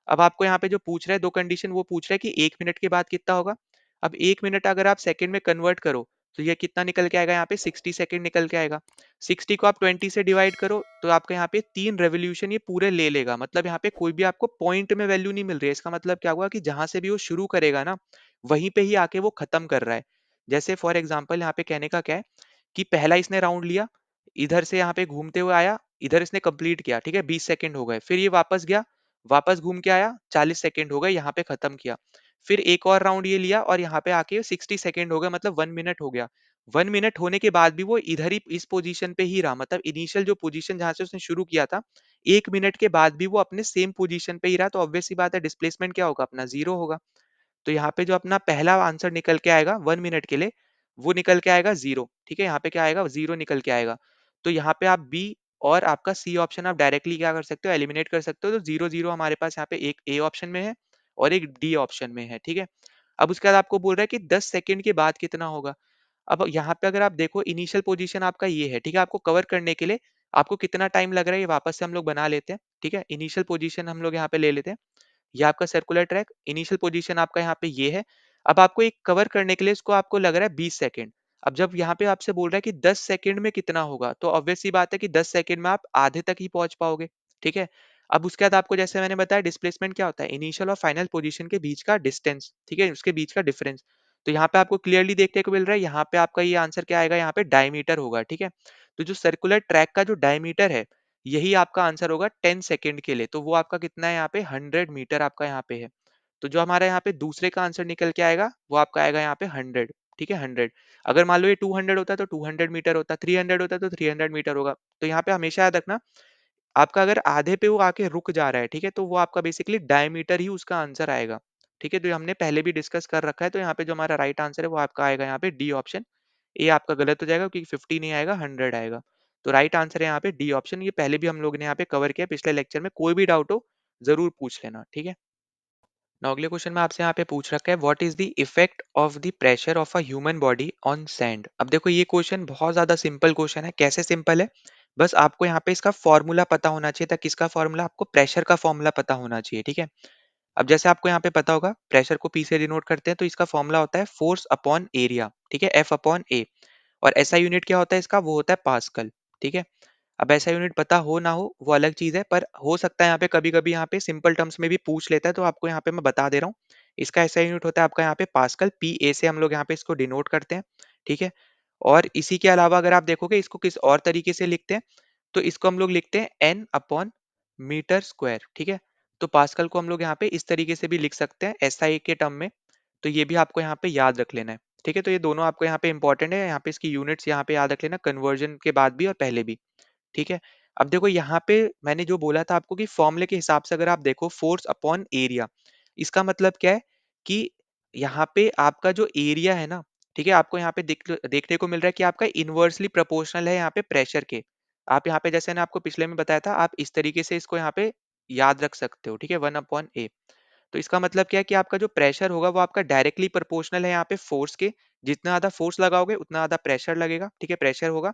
अब आपको यहाँ पे जो पूछ रहा है दो कंडीशन, वो पूछ रहा है कि 1 मिनट के बाद कितना होगा। अब 1 मिनट अगर आप सेकंड में कन्वर्ट करो तो ये कितना निकल के आएगा, यहाँ पे 60 सेकंड निकल के आएगा। 60 को आप 20 से डिवाइड करो तो आपका यहाँ पे 3 रेवोल्यूशन ये पूरे ले लेगा। मतलब यहाँ पे कोई भी आपको पॉइंट में वैल्यू नहीं मिल रही है। इसका मतलब क्या हुआ कि जहां से भी वो शुरू करेगा ना, वहीं पे ही आके वो खत्म कर रहा है। जैसे फॉर एग्जाम्पल यहाँ पे कहने का क्या है कि पहला इसने राउंड लिया, इधर से यहाँ पे घूमते हुए आया, इधर इसने कंप्लीट किया, ठीक है, 20 सेकंड हो गए, फिर ये वापस गया, वापस घूम के आया, 40 सेकंड हो गए, यहाँ पे खत्म किया। फिर एक और राउंड ये लिया और यहाँ पे आके 60 सेकंड हो गए, मतलब 1 मिनट हो गया। 1 मिनट होने के बाद भी वो इधर ही इस पोजीशन पे ही रहा, मतलब इनिशियल जो पोजीशन जहां से उसने शुरू किया था, 1 मिनट के बाद भी वो अपने सेम पोजीशन पे ही रहा। तो ऑब्वियस सी बात है डिस्प्लेसमेंट क्या होगा, अपना जीरो होगा। तो यहाँ पे जो अपना पहला आंसर निकल के आएगा 1 मिनट के लिए, वो निकल के आएगा जीरो। ठीक है, यहाँ पे क्या आएगा, जीरो निकल के आएगा। तो यहाँ पे आप बी और आपका सी ऑप्शन आप डायरेक्टली क्या कर सकते हो, एलिमिनेट कर सकते हो। तो जीरो जीरो हमारे पास यहाँ पे एक ए ऑप्शन में है और एक डी ऑप्शन में है। ठीक है, अब उसके बाद आपको बोल रहा है कि 10 सेकंड के बाद कितना होगा। अब यहाँ पे अगर आप देखो इनिशियल पोजीशन आपका ये है, ठीक है, आपको कवर करने के लिए आपको कितना टाइम लग रहा है ये वापस से हम लोग बना लेते हैं। ठीक है, इनिशियल पोजीशन हम लोग यहाँ पे ले लेते हैं, ये आपका सर्कुलर ट्रैक, इनिशियल पोजीशन आपका यहाँ पे ये है। अब आपको एक कवर करने के लिए इसको आपको लग रहा है 20 सेकंड। अब जब यहाँ पे आपसे बोल रहा है कि 10 सेकंड में कितना होगा, तो ऑब्वियस सी बात है कि 10 सेकंड में आप आधे तक ही पहुंच पाओगे। ठीक है, अब उसके बाद आपको जैसे मैंने बताया डिस्प्लेसमेंट क्या होता है, इनिशियल और फाइनल पोजीशन के बीच का डिस्टेंस, ठीक है, उसके बीच का डिफरेंस। तो यहाँ पे आपको क्लियरली देखने को मिल रहा है, यहाँ पे आपका ये आंसर क्या आएगा, यहाँ पे डायमीटर होगा। ठीक है, तो जो सर्कुलर ट्रैक का जो डायमीटर है, यही आपका आंसर होगा 10 सेकंड के लिए। तो वो आपका कितना है, यहाँ पे 100 मीटर आपका यहाँ पे है। तो जो हमारा यहाँ पे दूसरे का आंसर निकल के आएगा वो आपका आएगा यहाँ पे 100। ठीक है, 100। अगर मान लो ये 200 होता है तो 200 मीटर होता, 300 होता है तो 300 मीटर होगा। तो यहाँ पे हमेशा याद रखना, आपका अगर आधे पे वो आके रुक जा रहा है, ठीक है, तो वो आपका बेसिकली डायमीटर ही उसका आंसर आएगा। ठीक है, तो ये हमने पहले भी डिस्कस कर रखा है। तो यहाँ पे जो हमारा राइट आंसर है वो आपका आएगा यहाँ पे डी ऑप्शन। ए आपका गलत हो जाएगा क्योंकि 50 नहीं आएगा, 100 आएगा। तो राइट आंसर है यहाँ पे डी ऑप्शन। ये पहले भी हम लोग ने यहाँ पे कवर किया पिछले लेक्चर में। कोई भी डाउट हो जरूर पूछ लेना। ठीक है, नाउ अगले क्वेश्चन में आपसे यहाँ पे पूछ रखा है, what is the effect of the pressure of a human body on sand. अब देखो ये क्वेश्चन बहुत ज्यादा सिंपल क्वेश्चन है। कैसे सिंपल है, बस आपको यहाँ पे इसका फॉर्मूला पता होना चाहिए था। किसका फॉर्मूला, आपको प्रेशर का फॉर्मूला पता होना चाहिए। ठीक है, अब जैसे आपको यहाँ पे पता होगा प्रेशर को पी से डिनोट करते हैं, तो इसका फॉर्मूला होता है फोर्स अपॉन एरिया। ठीक है, एफ अपॉन ए। और ऐसा यूनिट क्या होता है इसका, वो होता है पास्कल। ठीक है, अब ऐसा यूनिट पता हो ना हो वो अलग चीज है, पर हो सकता है यहाँ पे कभी कभी यहाँ पे सिंपल टर्म्स में भी पूछ लेता है, तो आपको यहाँ पे मैं बता दे रहा हूँ। इसका ऐसा यूनिट होता है आपका यहाँ पे पास्कल, पी ए से हम लोग यहाँ पे इसको डिनोट करते हैं। ठीक है, और इसी के अलावा अगर आप देखोगे इसको किस और तरीके से लिखते हैं, तो इसको हम लोग लिखते हैं एन अपॉन मीटर स्क्वायर। ठीक है, तो पास्कल को हम लोग यहाँ पे इस तरीके से भी लिख सकते हैं एसआई के टर्म में। तो ये भी आपको यहाँ पे याद रख लेना है। ठीक है, तो ये दोनों आपको यहाँ पे इंपॉर्टेंट है, यहाँ पे इसकी यूनिट्स यहाँ पे याद रख लेना, कन्वर्जन के बाद भी और पहले भी। ठीक है, अब देखो यहाँ पे मैंने जो बोला था आपको कि फॉर्मूले के हिसाब से अगर आप देखो फोर्स अपॉन एरिया, इसका मतलब क्या है कि यहाँ पे आपका जो एरिया है ना, ठीक है, आपको यहाँ पे देखने को मिल रहा है कि आपका इनवर्सली प्रोपोर्शनल है यहाँ पे प्रेशर के। आप यहाँ पे जैसे ना आपको पिछले में बताया था, आप इस तरीके से इसको यहाँ पे याद रख सकते हो। ठीक है, 1/A। तो इसका मतलब क्या है कि आपका जो प्रेशर होगा वो आपका डायरेक्टली प्रोपोर्शनल है यहाँ पे फोर्स के। जितना ज्यादा फोर्स लगाओगे उतना ज्यादा प्रेशर लगेगा। ठीक है, प्रेशर होगा।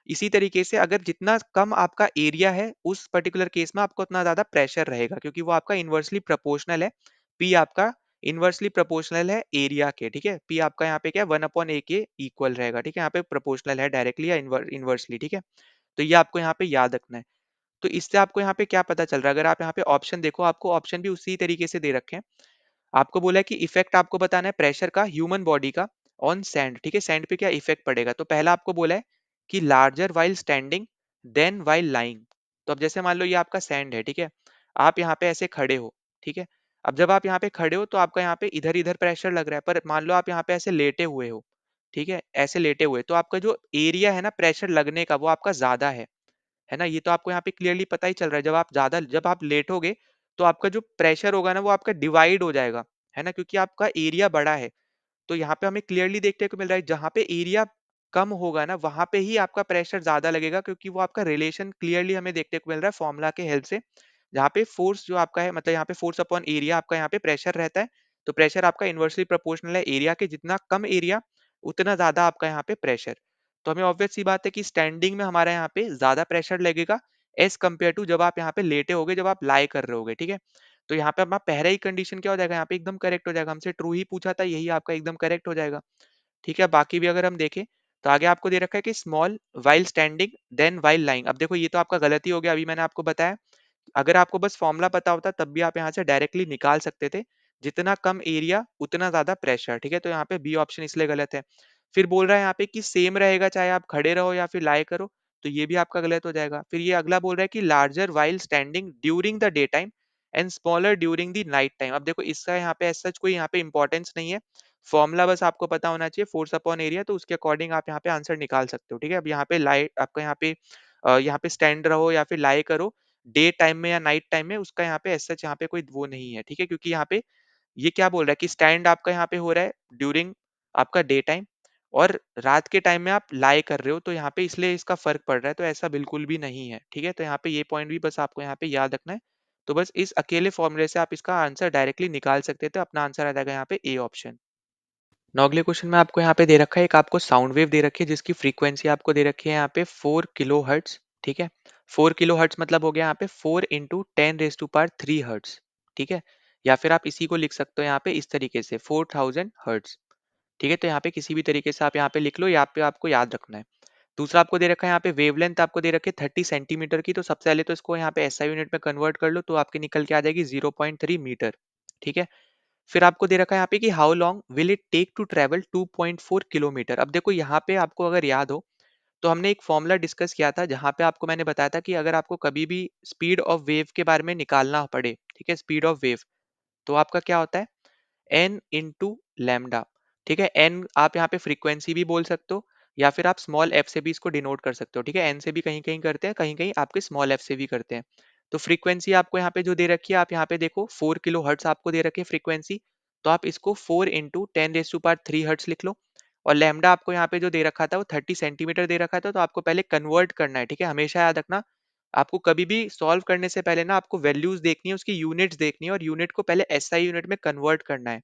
इसी तरीके से अगर जितना कम आपका एरिया है उस पर्टिकुलर केस में आपको उतना ज्यादा प्रेशर रहेगा, क्योंकि वो आपका इनवर्सली प्रोपोर्शनल है। पी आपका इनवर्सली प्रोपोर्शनल है एरिया के। ठीक है, पी आपका यहाँ पे क्या है, 1/A के इक्वल रहेगा। ठीक है, यहाँ पे प्रोपोर्शनल है डायरेक्टली या इनवर्सली। ठीक है, तो ये आपको यहाँ पे याद रखना है। तो इससे आपको यहाँ पे क्या पता चल रहा है, अगर आप यहाँ पे ऑप्शन देखो, आपको ऑप्शन भी उसी तरीके से दे रखे हैं। आपको बोला है कि इफेक्ट आपको बताना है प्रेशर का ह्यूमन बॉडी का ऑन सैंड। ठीक है, सैंड पे क्या इफेक्ट पड़ेगा, तो पहला आपको बोला है कि larger while standing than while lying. तो अब जैसे मान लो ये आपका सैंड है, ठीक है, आप यहाँ पे ऐसे खड़े हो। ठीक है, अब जब आप यहाँ पे खड़े हो तो आपका यहाँ पे इधर इधर प्रेशर लग रहा है, पर मान लो आप यहाँ पे ऐसे लेटे हुए हो। ठीक है, ऐसे लेटे हुए, तो आपका जो एरिया है ना प्रेशर लगने का वो आपका ज्यादा है ना। ये तो आपको यहाँ पे क्लियरली पता ही चल रहा है। जब आप लेटोगे तो आपका जो प्रेशर होगा ना वो आपका डिवाइड हो जाएगा, है ना, क्योंकि आपका एरिया बड़ा है। तो यहाँ पे हमें क्लियरली देखने को मिल रहा है, जहाँ पे एरिया कम होगा ना वहां पे ही आपका प्रेशर ज्यादा लगेगा, क्योंकि वो आपका रिलेशन क्लियरली हमें देखने को मिल रहा है फॉर्मूला के हेल्प से। जहाँ पे फोर्स जो आपका है, मतलब यहाँ पे फोर्स अपॉन एरिया आपका यहाँ पे प्रेशर रहता है। तो प्रेशर आपका इनवर्सली प्रोपोर्शनल है एरिया के, जितना कम एरिया उतना ज्यादा आपका यहाँ पे प्रेशर। तो हमें ऑब्वियस सी बात है कि स्टैंडिंग में हमारा यहाँ पे ज्यादा प्रेशर लगेगा एज कम्पेयर टू जब आप यहाँ पे लेटे होगे, जब आप लाई कर रहे होगे, ठीक है। तो यहाँ पे हमारा पहला ही कंडीशन क्या हो जाएगा, यहाँ पे एकदम करेक्ट हो जाएगा, हमसे ट्रू ही पूछा था, यही आपका एकदम करेक्ट हो जाएगा। ठीक है, बाकी भी अगर हम देखें तो आगे आपको दे रखा है कि small while standing than while lying. अब देखो ये तो आपका गलती हो गया, अभी मैंने आपको बताया। अगर आपको बस फॉर्मूला पता होता तब भी आप यहाँ से डायरेक्टली निकाल सकते थे, जितना कम एरिया उतना ज्यादा प्रेशर, ठीक है। तो यहाँ पे बी ऑप्शन इसलिए गलत है। फिर बोल रहा है यहाँ पे कि सेम रहेगा चाहे आप खड़े रहो या फिर लाए करो, तो ये भी आपका गलत हो जाएगा। फिर ये अगला बोल रहा है कि larger while standing during the day time and smaller during the night time. अब देखो इसका यहाँ पे सच कोई यहाँ पे इंपॉर्टेंस नहीं है, फॉर्मूला बस आपको पता होना चाहिए फोर्स अपॉन एरिया, तो उसके अकॉर्डिंग आप यहाँ पे आंसर निकाल सकते हो, ठीक है। अब यहाँ पे लाइट आपका यहाँ पे स्टैंड रहो या फिर लाई करो डे टाइम में या नाइट टाइम में, उसका यहाँ पे सच यहाँ पे कोई वो नहीं है, ठीक है। क्योंकि यहाँ पे ये क्या बोल रहा है कि स्टैंड आपका यहाँ पे हो रहा है ड्यूरिंग आपका डे टाइम, और रात के टाइम में आप लाई कर रहे हो, तो यहाँ पे इसलिए इसका फर्क पड़ रहा है, तो ऐसा बिल्कुल भी नहीं है, ठीक है। तो यहाँ पे ये पॉइंट भी बस आपको यहाँ पे याद रखना है। तो बस इस अकेले फॉर्मूले से आप इसका आंसर डायरेक्टली निकाल सकते थे, अपना आंसर आ जाएगा यहाँ पे ए ऑप्शन। नौ अगले क्वेश्चन में आपको यहाँ पे दे रखा है, एक आपको साउंड वेव दे रखी है जिसकी फ्रीक्वेंसी आपको दे रखी है यहाँ पे 4 किलो हर्ट्स, ठीक है। 4 किलो हर्ट्स मतलब हो गया यहाँ पे 4 × 10⁻³ हर्ट्स, ठीक है। या फिर आप इसी को लिख सकते हो यहाँ पे इस तरीके से 4000 हर्ट्स, ठीक है। तो यहाँ पे किसी भी तरीके से आप यहाँ पे लिख लो, यहाँ पे आपको याद रखना है। दूसरा आपको दे रखा है यहाँ पे वेवलेंथ आपको दे रखी है 30 सेंटीमीटर की, तो सबसे पहले तो इसको यहाँ पे एसआई यूनिट में कन्वर्ट कर लो, तो आपके निकल के आ जाएगी 0.3 मीटर, ठीक है। फिर आपको दे रखा है यहाँ पे कि how long will it take to travel 2.4 kilometre. अब देखो यहाँ पे आपको अगर याद हो तो हमने एक फॉर्मूला डिस्कस किया था, जहां पे आपको मैंने बताया था कि अगर आपको कभी भी स्पीड ऑफ वेव के बारे में निकालना पड़े, ठीक है, स्पीड ऑफ वेव, तो आपका क्या होता है एन इंटू लैम्डा, ठीक है। एन आप यहाँ पे फ्रीक्वेंसी भी बोल सकते हो, या फिर आप स्मॉल एफ से भी इसको डिनोट कर सकते हो, ठीक है। एन से भी कहीं कहीं करते हैं, कहीं कहीं आपके स्मॉल एफ से भी करते हैं। तो फ्रीक्वेंसी आपको यहाँ पे जो दे रखी है, आप यहाँ पे देखो 4 किलो हर्ट्स आपको दे रखी है फ्रीक्वेंसी, तो आप इसको 4 × 10⁻³ हर्ट्स लिख लो। और लैम्डा आपको यहाँ पे जो दे रखा था वो 30 सेंटीमीटर दे रखा था, तो आपको पहले कन्वर्ट करना है, ठीक है। हमेशा याद रखना, आपको कभी भी सॉल्व करने से पहले ना आपको वैल्यूज देखनी है, उसकी यूनिट्स देखनी है, और यूनिट को पहले एसआई यूनिट में कन्वर्ट करना है,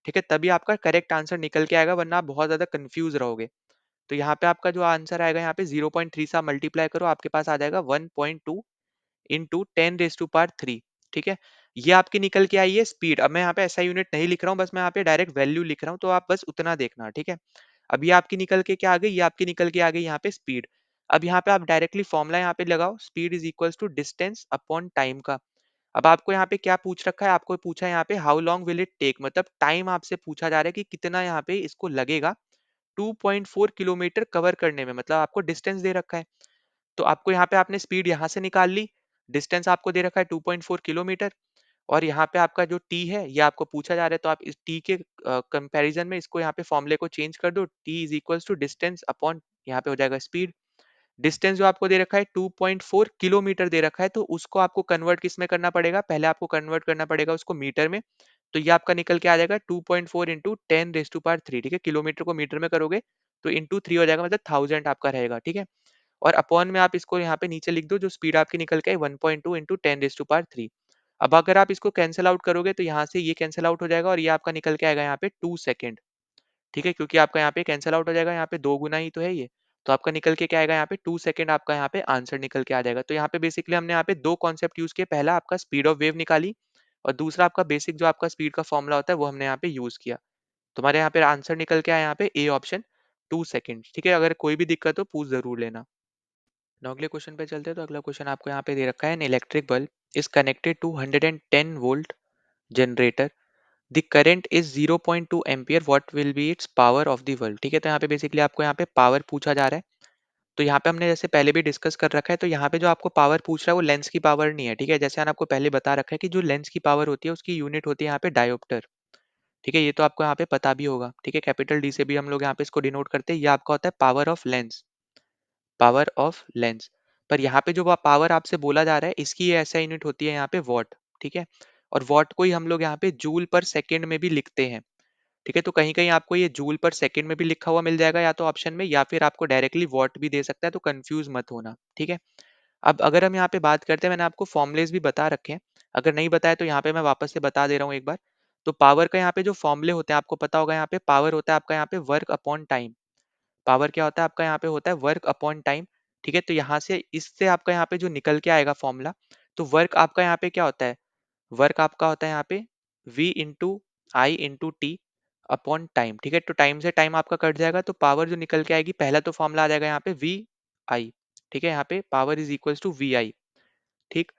ठीक है। तभी आपका करेक्ट आंसर निकल के आएगा, वरना आप बहुत ज्यादा कंफ्यूज रहोगे। तो यहाँ पे आपका जो आंसर आएगा, यहाँ पे 0.3 से आप मल्टीप्लाई करो, आपके पास आ जाएगा 1.2 × 10⁻³, ठीक है। ये आपकी निकल के आई है स्पीड। अब मैं यहाँ पे ऐसा यूनिट नहीं लिख रहा हूँ, बस मैं यहाँ पे डायरेक्ट वैल्यू लिख रहा हूँ, तो आप बस उतना देखना, ठीक है। अब ये आपकी निकल के क्या आ गई, ये आपकी निकल के आ गई यहाँ पे स्पीड। अब यहाँ पे आप डायरेक्टली फॉर्मूला यहाँ पे लगाओ, speed is equals to distance upon time का। अब आपको यहाँ पे क्या पूछ रखा है, आपको पूछा है यहाँ पे how long will it take, मतलब टाइम आपसे पूछा जा रहा है कि कितना यहाँ पे इसको लगेगा 2.4 किलोमीटर कवर करने में, मतलब आपको डिस्टेंस दे रखा है। तो आपको यहाँ पे आपने स्पीड यहाँ से निकाल ली, डिस्टेंस आपको दे रखा है 2.4 किलोमीटर, और यहाँ पे आपका जो टी है ये आपको पूछा जा रहा है, तो आप इस टी के कंपैरिजन में इसको यहाँ पे फॉर्मूले को चेंज कर दो, T is equals to distance upon यहाँ पे हो जाएगा स्पीड। डिस्टेंस जो आपको दे रखा है 2.4 किलोमीटर दे रखा है, तो उसको आपको कन्वर्ट किस में करना पड़ेगा, पहले आपको कन्वर्ट करना पड़ेगा उसको मीटर में। तो ये आपका निकल के आ जाएगा 2.4 × 10⁻³, ठीक है। किलोमीटर को मीटर में करोगे तो इंटू 3 हो जाएगा, मतलब 1000 आपका रहेगा, ठीक है। और अपॉन में आप इसको यहाँ पे नीचे लिख दो, जो स्पीड आपकी निकल के 1.2 × 10⁻³। अब अगर आप इसको कैंसिल आउट करोगे तो यहाँ से ये कैंसिल आउट हो जाएगा, और ये आपका निकल के आएगा यहाँ पे 2 सेकेंड, ठीक है। क्योंकि आपका यहाँ पे कैंसिल आउट हो जाएगा, यहाँ पे दो गुना ही तो है ये, तो आपका निकल के क्या आएगा यहाँ पे 2 सेकेंड, आपका यहाँ पे आंसर निकल के आ जाएगा। तो यहाँ पे बेसिकली हमने यहाँ पे दो कॉन्सेप्ट यूज किए, पहला आपका स्पीड ऑफ वेव निकाली, और दूसरा आपका बेसिक जो आपका स्पीड का फॉर्मूला होता है वो हमने यहाँ पे यूज किया। तुम्हारे यहाँ पे आंसर निकल के आया यहाँ पे ए ऑप्शन 2 सेकेंड, ठीक है। अगर कोई भी दिक्कत हो पूछ जरूर लेना। now अगले क्वेश्चन पे चलते हैं। तो अगला क्वेश्चन आपको यहाँ पे दे रखा है, an electric bulb is connected to 110 volt generator, the current is 0.2 ampere, what will be its power of the bulb, ठीक है। तो यहाँ पे बेसिकली आपको यहाँ पे पावर पूछा जा रहा है। तो यहाँ पे हमने जैसे पहले भी डिस्कस कर रखा है, तो यहाँ पे जो आपको पावर पूछ रहा है वो लेंस की पावर नहीं है, ठीक है। जैसे मैंने आपको पहले बता रखा है कि जो लेंस की पावर होती है उसकी यूनिट होती है यहाँ पे डायोप्टर, ठीक है। ये तो आपको यहाँ पे पता भी होगा, ठीक है। कैपिटल डी से भी हम लोग यहाँ पे इसको डिनोट करते हैं, ये आपका होता है power of lens, power of lens. पर यहाँ पे जो पावर आपसे बोला जा रहा है इसकी ऐसा यूनिट होती है यहाँ पे वॉट, ठीक है। और वॉट को ही हम लोग यहाँ पे जूल पर सेकेंड में भी लिखते हैं, ठीक है। तो कहीं कहीं आपको ये जूल पर सेकेंड में भी लिखा हुआ मिल जाएगा या तो ऑप्शन में, या फिर आपको डायरेक्टली वॉट भी दे सकता है, तो कंफ्यूज मत होना, ठीक है। अब अगर हम यहाँ पे बात करते हैं, मैंने आपको फॉर्मुलेज भी बता रखे हैं, अगर नहीं बताया तो यहाँ पे मैं वापस से बता दे रहा हूँ एक बार। तो पावर का यहाँ पे जो फॉर्मुले होते हैं आपको पता होगा, यहाँ पे पावर होता है आपका यहाँ पे वर्क अपॉन टाइम। पावर क्या होता है आपका यहाँ पे होता है वर्क अपॉन टाइम, ठीक है। तो यहाँ से इससे आपका यहाँ पे जो निकल के आएगा फॉर्मूला, तो वर्क आपका यहाँ पे क्या होता है, वर्क आपका होता है यहाँ पे v इंटू आई इंटू टी अपॉन टाइम, ठीक है। तो टाइम से टाइम आपका कट जाएगा, तो पावर जो निकल के आएगी, पहला तो फॉर्मूला आ जाएगा यहाँ पे वी आई, ठीक है। यहाँ पे power is equals to V I, ठीक।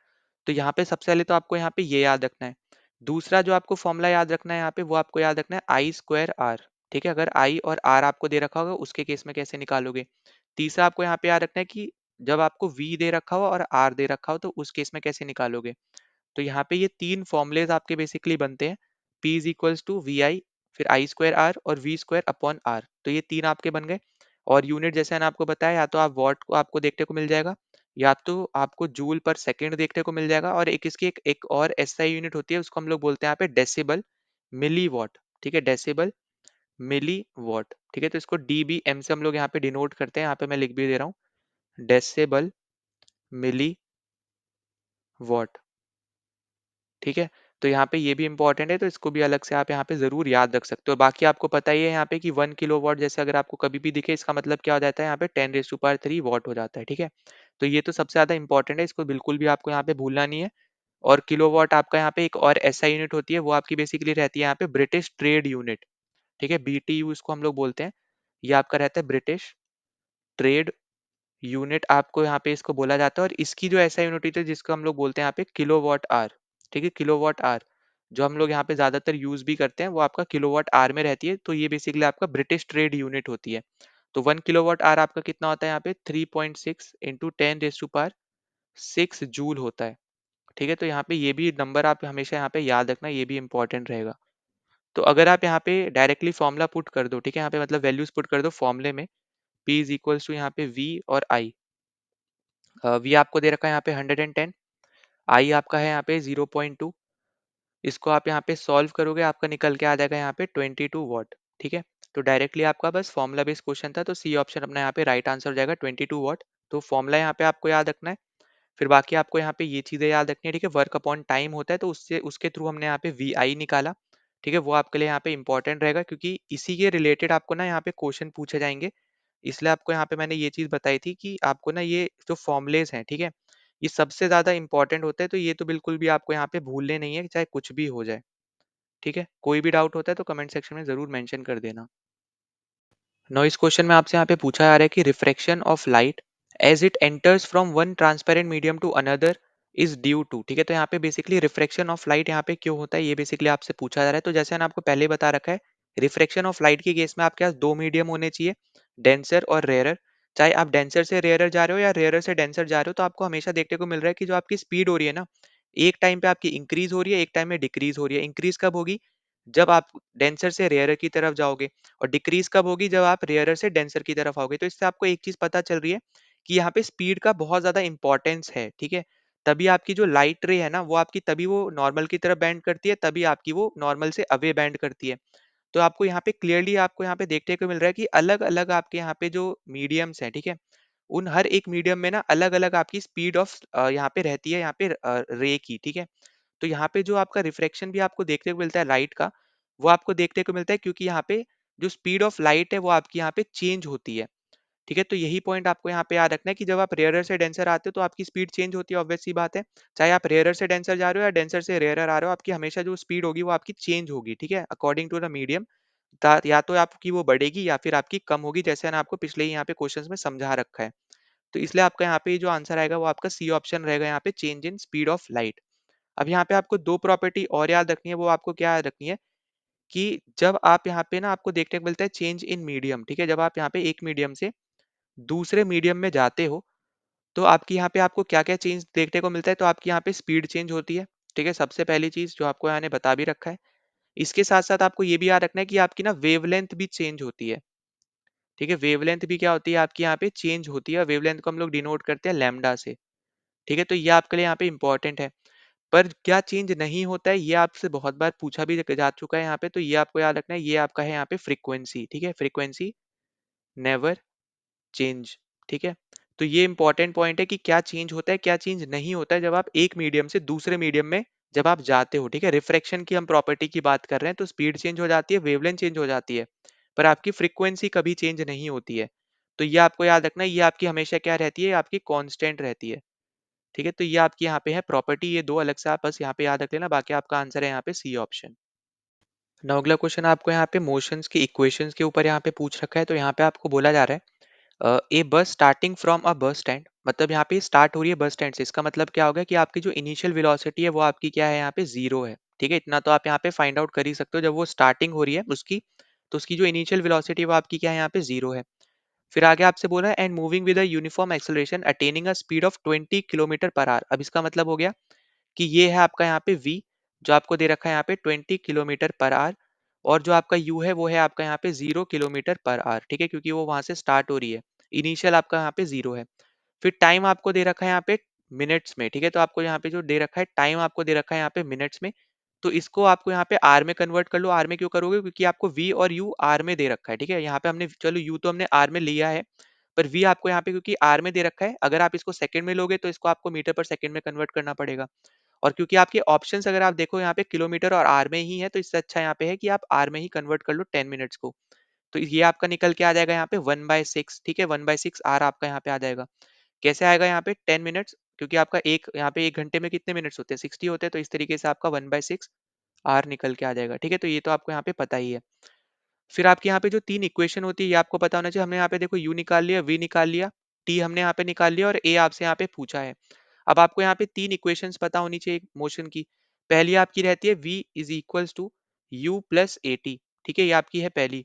तो यहाँ पे सबसे पहले तो आपको यहाँ पे ये याद रखना है। दूसरा जो आपको फॉर्मूला याद रखना है यहाँ पे, वो आपको याद रखना है आई स्क्वायर आर, ठीक है। अगर आई और आर आपको दे रखा होगा, उसके केस में कैसे निकालोगे। तीसरा आपको यहाँ पे याद रखना है कि जब आपको वी दे रखा हो और आर दे रखा हो, तो उस केस में कैसे निकालोगे। तो यहाँ पे ये तीन फॉर्मुलेज आपके बेसिकली बनते हैं, P is equals to V I, फिर आई स्क्वायर आर और वी स्क्वायर अपॉन आर। तो ये तीन आपके बन गए। और यूनिट जैसे मैंने आपको बताया, या तो आप वॉट को आपको देखने को मिल जाएगा, या तो आपको जूल पर सेकंड देखने को मिल जाएगा, और एक इसकी एक और एसआई यूनिट होती है, उसको हम लोग बोलते हैं यहाँ पे डेसिबल मिली वॉट, ठीक है। डेसिबल मिली वॉट, ठीक है। तो इसको डीबीएम से हम लोग यहाँ पे डिनोट करते हैं, यहाँ पे मैं लिख भी दे रहा हूँ, डेसिबल मिली वॉट, ठीक है। तो यहाँ पे ये भी इंपॉर्टेंट है, तो इसको भी अलग से आप यहाँ पे जरूर याद रख सकते हो। बाकी आपको पता ही है यहाँ पे कि 1 किलोवाट जैसे अगर आपको कभी भी दिखे, इसका मतलब क्या हो जाता है, यहाँ पे 10⁻³ वॉट हो जाता है, ठीक है। तो ये तो सबसे ज्यादा इंपॉर्टेंट है, इसको बिल्कुल भी आपको यहाँ पे भूलना नहीं है। और किलोवाट आपका यहाँ पे एक और ऐसा यूनिट होती है, वो आपकी बेसिकली रहती है यहाँ पे ब्रिटिश ट्रेड यूनिट, ठीक है। बीटीयू इसको हम लोग बोलते हैं। ये आपका रहता है ब्रिटिश ट्रेड यूनिट, आपको यहाँ पे इसको बोला जाता है। और इसकी जो ऐसा यूनिट होती है, जिसको हम लोग बोलते हैं यहाँ पे किलोवाट आर, ठीक है। किलोवाट आर जो हम लोग यहाँ पे ज्यादातर यूज भी करते हैं, वो आपका किलोवाट आर में रहती है। तो ये बेसिकली आपका ब्रिटिश ट्रेड यूनिट होती है। तो 1 किलोवाट आर आपका कितना होता है यहाँ पे, 3.6 इंटू 10⁻6 जूल होता है, ठीक है। तो यहाँ पे ये भी नंबर आप हमेशा यहाँ पे याद रखना, ये भी इंपॉर्टेंट रहेगा। तो अगर आप यहाँ पे डायरेक्टली फॉर्मुला पुट कर दो, ठीक है, यहाँ पे मतलब वैल्यूज पुट कर दो फॉर्मुले में, P इज इक्वल्स टू यहाँ पे V और I। वी आपको दे रखा है यहाँ पे 110, आई आपका है यहाँ पे 0.2। इसको आप यहाँ पे सॉल्व करोगे, आपका निकल के आ जाएगा यहाँ पे 22 वॉट, ठीक है। तो डायरेक्टली आपका बस फॉर्मुला बेस्ड क्वेश्चन था, तो सी ऑप्शन अपना यहाँ पे राइट आंसर हो जाएगा 22 वॉट। तो फॉर्मुला यहाँ पे आपको याद रखना है। फिर बाकी आपको यहाँ पे ये चीजें याद रखनी है, ठीक है। वर्क अपॉन टाइम होता है, तो उससे उसके थ्रू हमने यहाँ पे वी आई निकाला, ठीक है। वो आपके लिए यहाँ पे इंपॉर्टेंट रहेगा, क्योंकि इसी के रिलेटेड आपको ना यहाँ पे क्वेश्चन पूछे जाएंगे। इसलिए आपको यहाँ पे मैंने ये चीज बताई थी कि आपको ना ये जो फॉर्मुलेज हैं, ठीक है, ये सबसे ज्यादा इंपॉर्टेंट होते हैं। तो ये तो बिल्कुल भी आपको यहाँ पे भूलने नहीं है, चाहे कुछ भी हो जाए, ठीक है। कोई भी डाउट होता है तो कमेंट सेक्शन में जरूर मेंशन कर देना। नाउ इस क्वेश्चन में आपसे यहाँ पे पूछा जा रहा है कि refraction of light as it enters from one transparent medium to another is due to, ठीक है। तो यहाँ पे बेसिकली रिफ्रैक्शन ऑफ लाइट यहाँ पे क्यों होता है, ये बेसिकली आपसे पूछा जा रहा है। तो जैसे मैंने आपको पहले बता रखा है, रिफ्रैक्शन ऑफ लाइट के केस में आपके पास दो मीडियम होने चाहिए, डेंसर और रेयरर। चाहे आप डेंसर से रेयरर जा रहे हो या रेयरर से डेंसर जा रहे हो, तो आपको हमेशा देखने को मिल रहा है कि जो आपकी स्पीड हो रही है ना, एक टाइम पे आपकी इंक्रीज हो रही है, एक टाइम में डिक्रीज हो रही है। इंक्रीज कब होगी, जब आप डेंसर से रेयरर की तरफ जाओगे, और डिक्रीज कब होगी, जब आप रेयरर से डेंसर की तरफ आओगे। तो इससे आपको एक चीज पता चल रही है कि यहाँ पे स्पीड का बहुत ज्यादा इंपॉर्टेंस है, ठीक है। तभी आपकी जो लाइट रे है ना, वो आपकी तभी वो नॉर्मल की तरफ बैंड करती है, तभी आपकी वो नॉर्मल से अवे बैंड करती है। तो आपको यहाँ पे क्लियरली आपको यहाँ पे देखने को मिल रहा है कि अलग अलग आपके यहाँ पे जो मीडियम्स हैं, ठीक है, उन हर एक मीडियम में ना अलग अलग आपकी स्पीड ऑफ यहाँ पे रहती है, यहाँ पे रे की, ठीक है। तो यहाँ पे जो आपका रिफ्रैक्शन भी आपको देखने को मिलता है लाइट का, वो आपको देखने को मिलता है क्योंकि यहाँ पे जो स्पीड ऑफ लाइट है वो आपकी यहाँ पे चेंज होती है, ठीक है। तो यही पॉइंट आपको यहाँ पे याद रखना है कि जब आप रेयरर से डेंसर आते हो, तो आपकी स्पीड चेंज होती है, ऑब्वियस सी बात है। चाहे आप रेयरर से डेंसर जा रहे हो या डेंसर से रेयरर आ रहे हो, आपकी हमेशा जो स्पीड होगी वो आपकी चेंज होगी, ठीक है, अकॉर्डिंग टू द मीडियम। या तो आपकी वो बढ़ेगी या फिर आपकी कम होगी, जैसे मैंने आपको पिछले ही यहाँ पे क्वेश्चंस में समझा रखा है। तो इसलिए आपका यहाँ पे जो आंसर आएगा वो आपका सी ऑप्शन रहेगा, यहाँ पे change in speed of light. अब यहाँ पे आपको दो प्रॉपर्टी और याद रखनी है, वो आपको क्या याद रखनी है कि जब आप यहाँ पे ना आपको देखने को मिलता है चेंज इन मीडियम, ठीक है, जब आप यहाँ पे एक मीडियम से दूसरे मीडियम में जाते हो, तो आपकी यहाँ पे आपको क्या क्या चेंज देखने को मिलता है। तो आपकी यहाँ पे स्पीड चेंज होती है, ठीक है, सबसे पहली चीज जो आपको यहाँ ने बता भी रखा है। इसके साथ साथ आपको ये भी याद रखना है कि आपकी ना वेवलेंथ भी चेंज होती है, ठीक है। वेवलेंथ भी क्या होती है, आपकी यहाँ पे चेंज होती है। वेवलेंथ को हम लोग डिनोट करते हैं लैम्डा से, ठीक है। तो ये आपके लिए यहाँ पे इंपॉर्टेंट है। पर क्या चेंज नहीं होता है, ये आपसे बहुत बार पूछा भी जा चुका है यहाँ पे। तो ये आपको याद रखना है, ये आपका है यहाँ पे फ्रीक्वेंसी, ठीक है। फ्रीक्वेंसी नेवर चेंज, ठीक है। तो ये इंपॉर्टेंट पॉइंट है कि क्या चेंज होता है, क्या चेंज नहीं होता है, जब आप एक मीडियम से दूसरे मीडियम में जब आप जाते हो, ठीक है। रिफ्रैक्शन की हम प्रॉपर्टी की बात कर रहे हैं, तो स्पीड चेंज हो जाती है, वेवलेंथ चेंज हो जाती है, पर आपकी फ्रीक्वेंसी कभी चेंज नहीं होती है। तो ये आपको याद रखना है, ये आपकी हमेशा क्या रहती है, आपकी कांस्टेंट रहती है। ठीक है, तो ये आपकी यहाँ पे है प्रॉपर्टी, ये दो अलग से आप बस यहाँ पे याद रख लेना, बाकी आपका आंसर है यहाँ पे सी ऑप्शन। नाउ अगला क्वेश्चन आपको यहाँ पे मोशंस की इक्वेशंस के ऊपर यहाँ पे पूछ रखा है। तो यहाँ पे आपको बोला जा रहा है ए बस starting from a bus stand, मतलब यहाँ पे स्टार्ट हो रही है बस स्टैंड से, इसका मतलब क्या होगा कि आपकी जो इनिशियल वेलोसिटी है वो आपकी क्या है, यहाँ पे जीरो है। ठीक है, इतना तो आप यहाँ पे फाइंड आउट कर ही सकते हो, जब वो स्टार्टिंग हो रही है उसकी, तो उसकी जो इनिशियल वेलोसिटी है वो आपकी क्या है, यहाँ पे जीरो है। फिर आगे आपसे बोला है and moving with a uniform acceleration attaining a speed of 20 kilometre per hour. अब इसका मतलब हो गया कि ये है आपका यहाँ पे v, जो आपको दे रखा है यहाँ पे 20 किलोमीटर पर आवर, और जो आपका u है वो है आपका यहाँ पे 0 किलोमीटर पर आवर। ठीक है, क्योंकि वो वहां से स्टार्ट हो रही है, इनिशियल आपका यहाँ पे जीरो है। फिर टाइम आपको दे रखा है यहाँ पे मिनट्स में। ठीक है, तो आपको यहाँ पे जो दे रखा है टाइम आपको दे रखा है यहाँ पे मिनट्स में, तो इसको आपको यहाँ पे आर में कन्वर्ट कर लो। आर में क्यों करोगे, क्योंकि आपको v और u आर में दे रखा है। ठीक है, यहाँ पे हमने चलो u तो हमने आर में लिया है, पर v आपको यहाँ पे क्योंकि आर में दे रखा है, अगर आप इसको सेकंड में लोगे तो इसको आपको मीटर पर सेकंड में कन्वर्ट करना पड़ेगा। और क्योंकि आपके ऑप्शंस अगर आप देखो यहाँ पे किलोमीटर और आर में ही है, तो इससे अच्छा यहाँ पे है कि आप आर में ही कन्वर्ट कर लो 10 मिनट्स को। तो ये आपका निकल के आ जाएगा यहाँ पे 1/6। ठीक है, 1/6 आर आपका यहाँ पे आ जाएगा। कैसे आएगा यहाँ पे 10 मिनट्स, क्योंकि आपका एक यहाँ पे 1 घंटे में कितने मिनट्स होते हैं, 60 होते हैं, तो इस तरीके से आपका 1/6 आर निकल के आ जाएगा। ठीक है, तो ये तो आपको यहाँ पे पता ही है। फिर आपके यहाँ पे जो तीन इक्वेशन होती है ये आपको पता होना चाहिए। हमने यहाँ पे देखो u निकाल लिया, v निकाल लिया, t हमने यहाँ पे निकाल लिया, और a आपसे यहाँ पे पूछा है। अब आपको यहाँ पे तीन इक्वेशंस पता होनी चाहिए मोशन की। पहली आपकी रहती है v is equals to u plus a t. ठीक है, ये आपकी है पहली।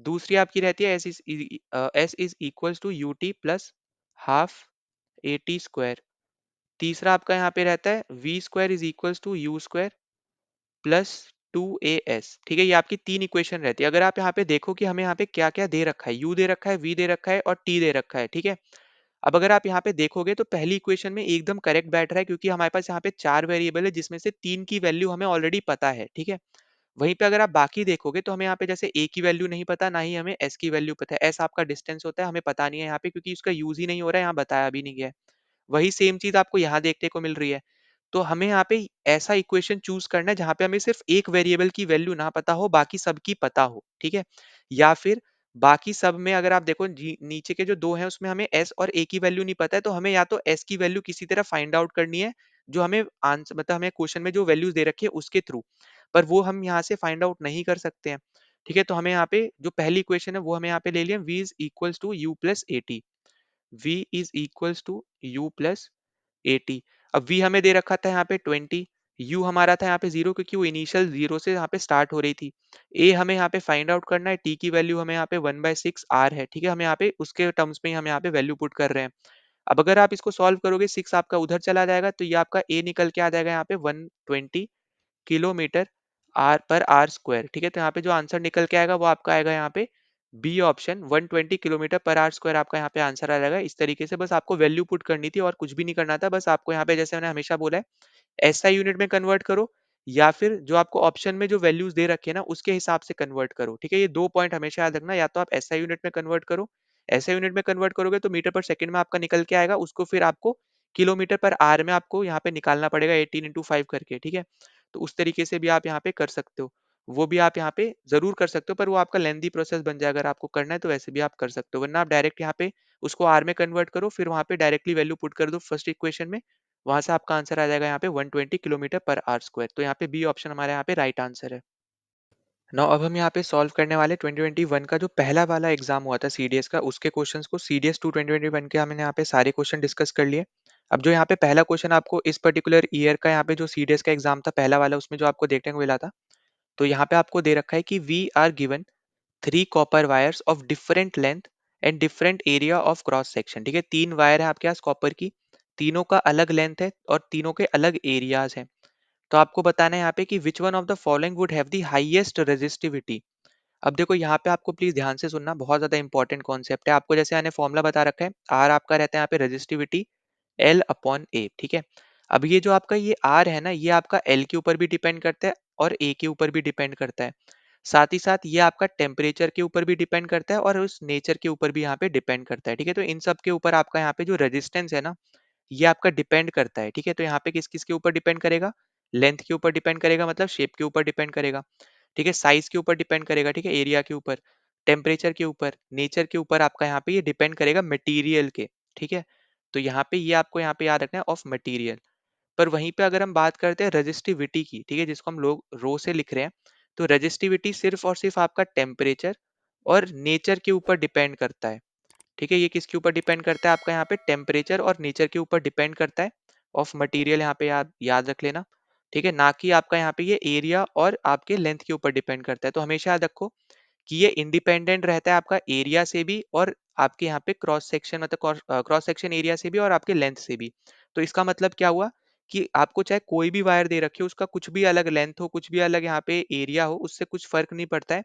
दूसरी आपकी रहती है s is equals to u t plus half a t square. तीसरा आपका यहाँ पे रहता है v square is equals to u square plus 2as। ठीक है, ये आपकी तीन इक्वेशन रहती है। अगर आप यहाँ पे देखो कि हमें यहाँ पे क्या क्या दे रखा है, u दे रखा है, v दे रखा है और t दे रखा है। ठीक है, अब अगर आप यहाँ पे देखोगे तो पहली इक्वेशन में एकदम करेक्ट बैठ रहा है, क्योंकि हमारे पास यहाँ पे चार वेरिएबल है जिसमें से तीन की वैल्यू हमें ऑलरेडी पता है। ठीक है, वहीं पे अगर आप बाकी देखोगे तो हमें यहाँ पे जैसे a की वैल्यू नहीं पता, ना ही हमें s की वैल्यू पता है। s आपका डिस्टेंस होता है, हमें पता नहीं है यहाँ पे, क्योंकि उसका यूज ही नहीं हो रहा है, यहाँ बताया भी नहीं गया है। वही सेम चीज आपको यहाँ देखने को मिल रही है। तो हमें यहाँ पे ऐसा इक्वेशन चूज करना है जहां पे हमें सिर्फ एक वेरिएबल की वैल्यू ना पता हो, बाकी सबकी पता हो। ठीक है, या फिर बाकी सब में अगर आप देखो नीचे के जो दो हैं उसमें हमें s और a की वैल्यू नहीं पता है, तो हमें या तो s की वैल्यू किसी तरह फाइंड आउट करनी है, जो हमें आंसर मतलब हमें क्वेश्चन में जो वैल्यूज दे रखी है उसके थ्रू, पर वो हम यहाँ से फाइंड आउट नहीं कर सकते हैं। ठीक है, तो हमें यहाँ पे जो पहली इक्वेशन है वो हमें यहाँ पे ले लिया v is equals to u plus a t. v is equals to u plus 80। अब v हमें दे रखा था यहाँ पे 20, u हमारा था यहाँ पे 0, क्योंकि वो इनिशियल 0 से यहाँ पे स्टार्ट हो रही थी। a हमें यहाँ पे फाइंड आउट करना है, t की वैल्यू हमें यहाँ पे 1/6 r है। ठीक है, हमें यहाँ पे उसके टर्म्स में ही हम यहाँ पे वैल्यू पुट कर रहे हैं। अब अगर आप इसको सॉल्व करोगे 6 आपका उधर चला जाएगा, तो ये आपका a निकल के आ जाएगा यहाँ पे 120 किलोमीटर आर स्क्वायर। ठीक है, तो यहाँ पे जो आंसर निकल के आएगा वो आपका आएगा यहाँ पे बी ऑप्शन, 120 किलोमीटर पर आर स्क्वायर आपका यहाँ पे आंसर आ जाएगा। इस तरीके से बस आपको वैल्यू पुट करनी थी और कुछ भी नहीं करना था। बस आपको यहाँ पे जैसे मैंने हमेशा बोला है एसआई यूनिट में कन्वर्ट करो, या फिर जो आपको ऑप्शन में जो वैल्यूज दे रखे हैं ना उसके हिसाब से कन्वर्ट करो। ठीक है, ये दो पॉइंट हमेशा याद रखना, या तो आप एसआई यूनिट में कन्वर्ट करो, एसआई यूनिट में कन्वर्ट करोगे तो मीटर पर सेकंड में आपका निकल के आएगा, उसको फिर आपको किलोमीटर पर आर में आपको यहाँ पे निकालना पड़ेगा 18 × 5 करके। ठीक है, तो उस तरीके से भी आप यहाँ पे कर सकते हो, वो भी आप यहाँ पे जरूर कर सकते हो, पर वो आपका लेंदी प्रोसेस बन जाएगा। अगर आपको करना है तो वैसे भी आप कर सकते हो, वरना आप डायरेक्ट यहाँ पे उसको आर में कन्वर्ट करो, फिर वहां पे डायरेक्टली वैल्यू पुट कर दो फर्स्ट इक्वेशन में, वहां से आपका आंसर आ जाएगा यहाँ पे 120 किलोमीटर पर आर स्क्वायर। तो यहाँ पे बी ऑप्शन हमारे यहाँ पे राइट आंसर है। नाउ अब हम यहाँ पे सॉल्व करने वाले 2021 का जो पहला वाला एग्जाम हुआ था सीडीएस का, उसके क्वेश्चंस को। सीडीएस टू 2021 के हमने यहाँ पे सारे क्वेश्चन डिस्कस कर लिए। अब जो यहाँ पे पहला क्वेश्चन आपको इस पर्टिकुलर ईयर का यहाँ पे जो सीडीएस का एग्जाम था पहला वाला, उसमें जो आपको देखने को मिला था, तो यहाँ पे आपको दे रखा है कि we are given 3 copper wires of different length and different area of cross section. ठीक है, तीन वायर है आपके पास कॉपर की, तीनों का अलग लेंथ है और तीनों के अलग एरियाज हैं। तो आपको बताना है यहाँ पे कि which one of the following would have the highest resistivity. अब देखो यहाँ पे आपको प्लीज ध्यान से सुनना, बहुत ज्यादा इंपॉर्टेंट कॉन्सेप्ट है। आपको जैसे मैंने फॉर्मूला बता रखा है, आर आपका रहता है यहाँ पे रेजिस्टिविटी एल अपॉन ए। ठीक है, अब ये जो आपका ये आर है ना, ये आपका एल के ऊपर भी डिपेंड करता है और ए के ऊपर भी डिपेंड करता है। साथ ही साथ ये आपका टेम्परेचर के ऊपर भी डिपेंड करता है और उस नेचर के ऊपर भी यहाँ पे डिपेंड करता है। ठीक है, तो इन सब के ऊपर आपका यहाँ पे जो रेजिस्टेंस है ना, ये आपका डिपेंड करता है। ठीक है, तो यहाँ पे किस किस के ऊपर डिपेंड करेगा, लेंथ के ऊपर डिपेंड करेगा, मतलब शेप के ऊपर डिपेंड करेगा। ठीक है, साइज के ऊपर डिपेंड करेगा, ठीक है, एरिया के ऊपर, टेम्परेचर के ऊपर, नेचर के ऊपर आपका यहाँ पे ये डिपेंड करेगा मटेरियल के, ठीक है। तो यहाँ पे ये आपको यहाँ पे याद रखना है ऑफ मटेरियल। पर वहीं पे अगर हम बात करते हैं रजिस्टिविटी की, ठीक है, जिसको हम लोग रो से लिख रहे हैं, तो रजिस्टिविटी सिर्फ और सिर्फ आपका टेम्परेचर और नेचर के ऊपर डिपेंड करता है, ठीक है। ये किसके ऊपर डिपेंड करता है, आपका यहाँ पे टेम्परेचर और नेचर के ऊपर डिपेंड करता है ऑफ मटेरियल, यहाँ पे याद याद रख लेना, ठीक है, ना कि आपका यहाँ पे ये एरिया और आपके लेंथ के ऊपर डिपेंड करता है। तो हमेशा याद रखो कि ये इंडिपेंडेंट रहता है आपका एरिया से भी और आपके यहाँ पे क्रॉस सेक्शन मतलब क्रॉस सेक्शन एरिया से भी और आपके लेंथ से भी। तो इसका मतलब क्या हुआ कि आपको चाहे कोई भी वायर दे रखी हो, उसका कुछ भी अलग लेंथ हो, कुछ भी अलग यहाँ पे एरिया हो, उससे कुछ फर्क नहीं पड़ता है।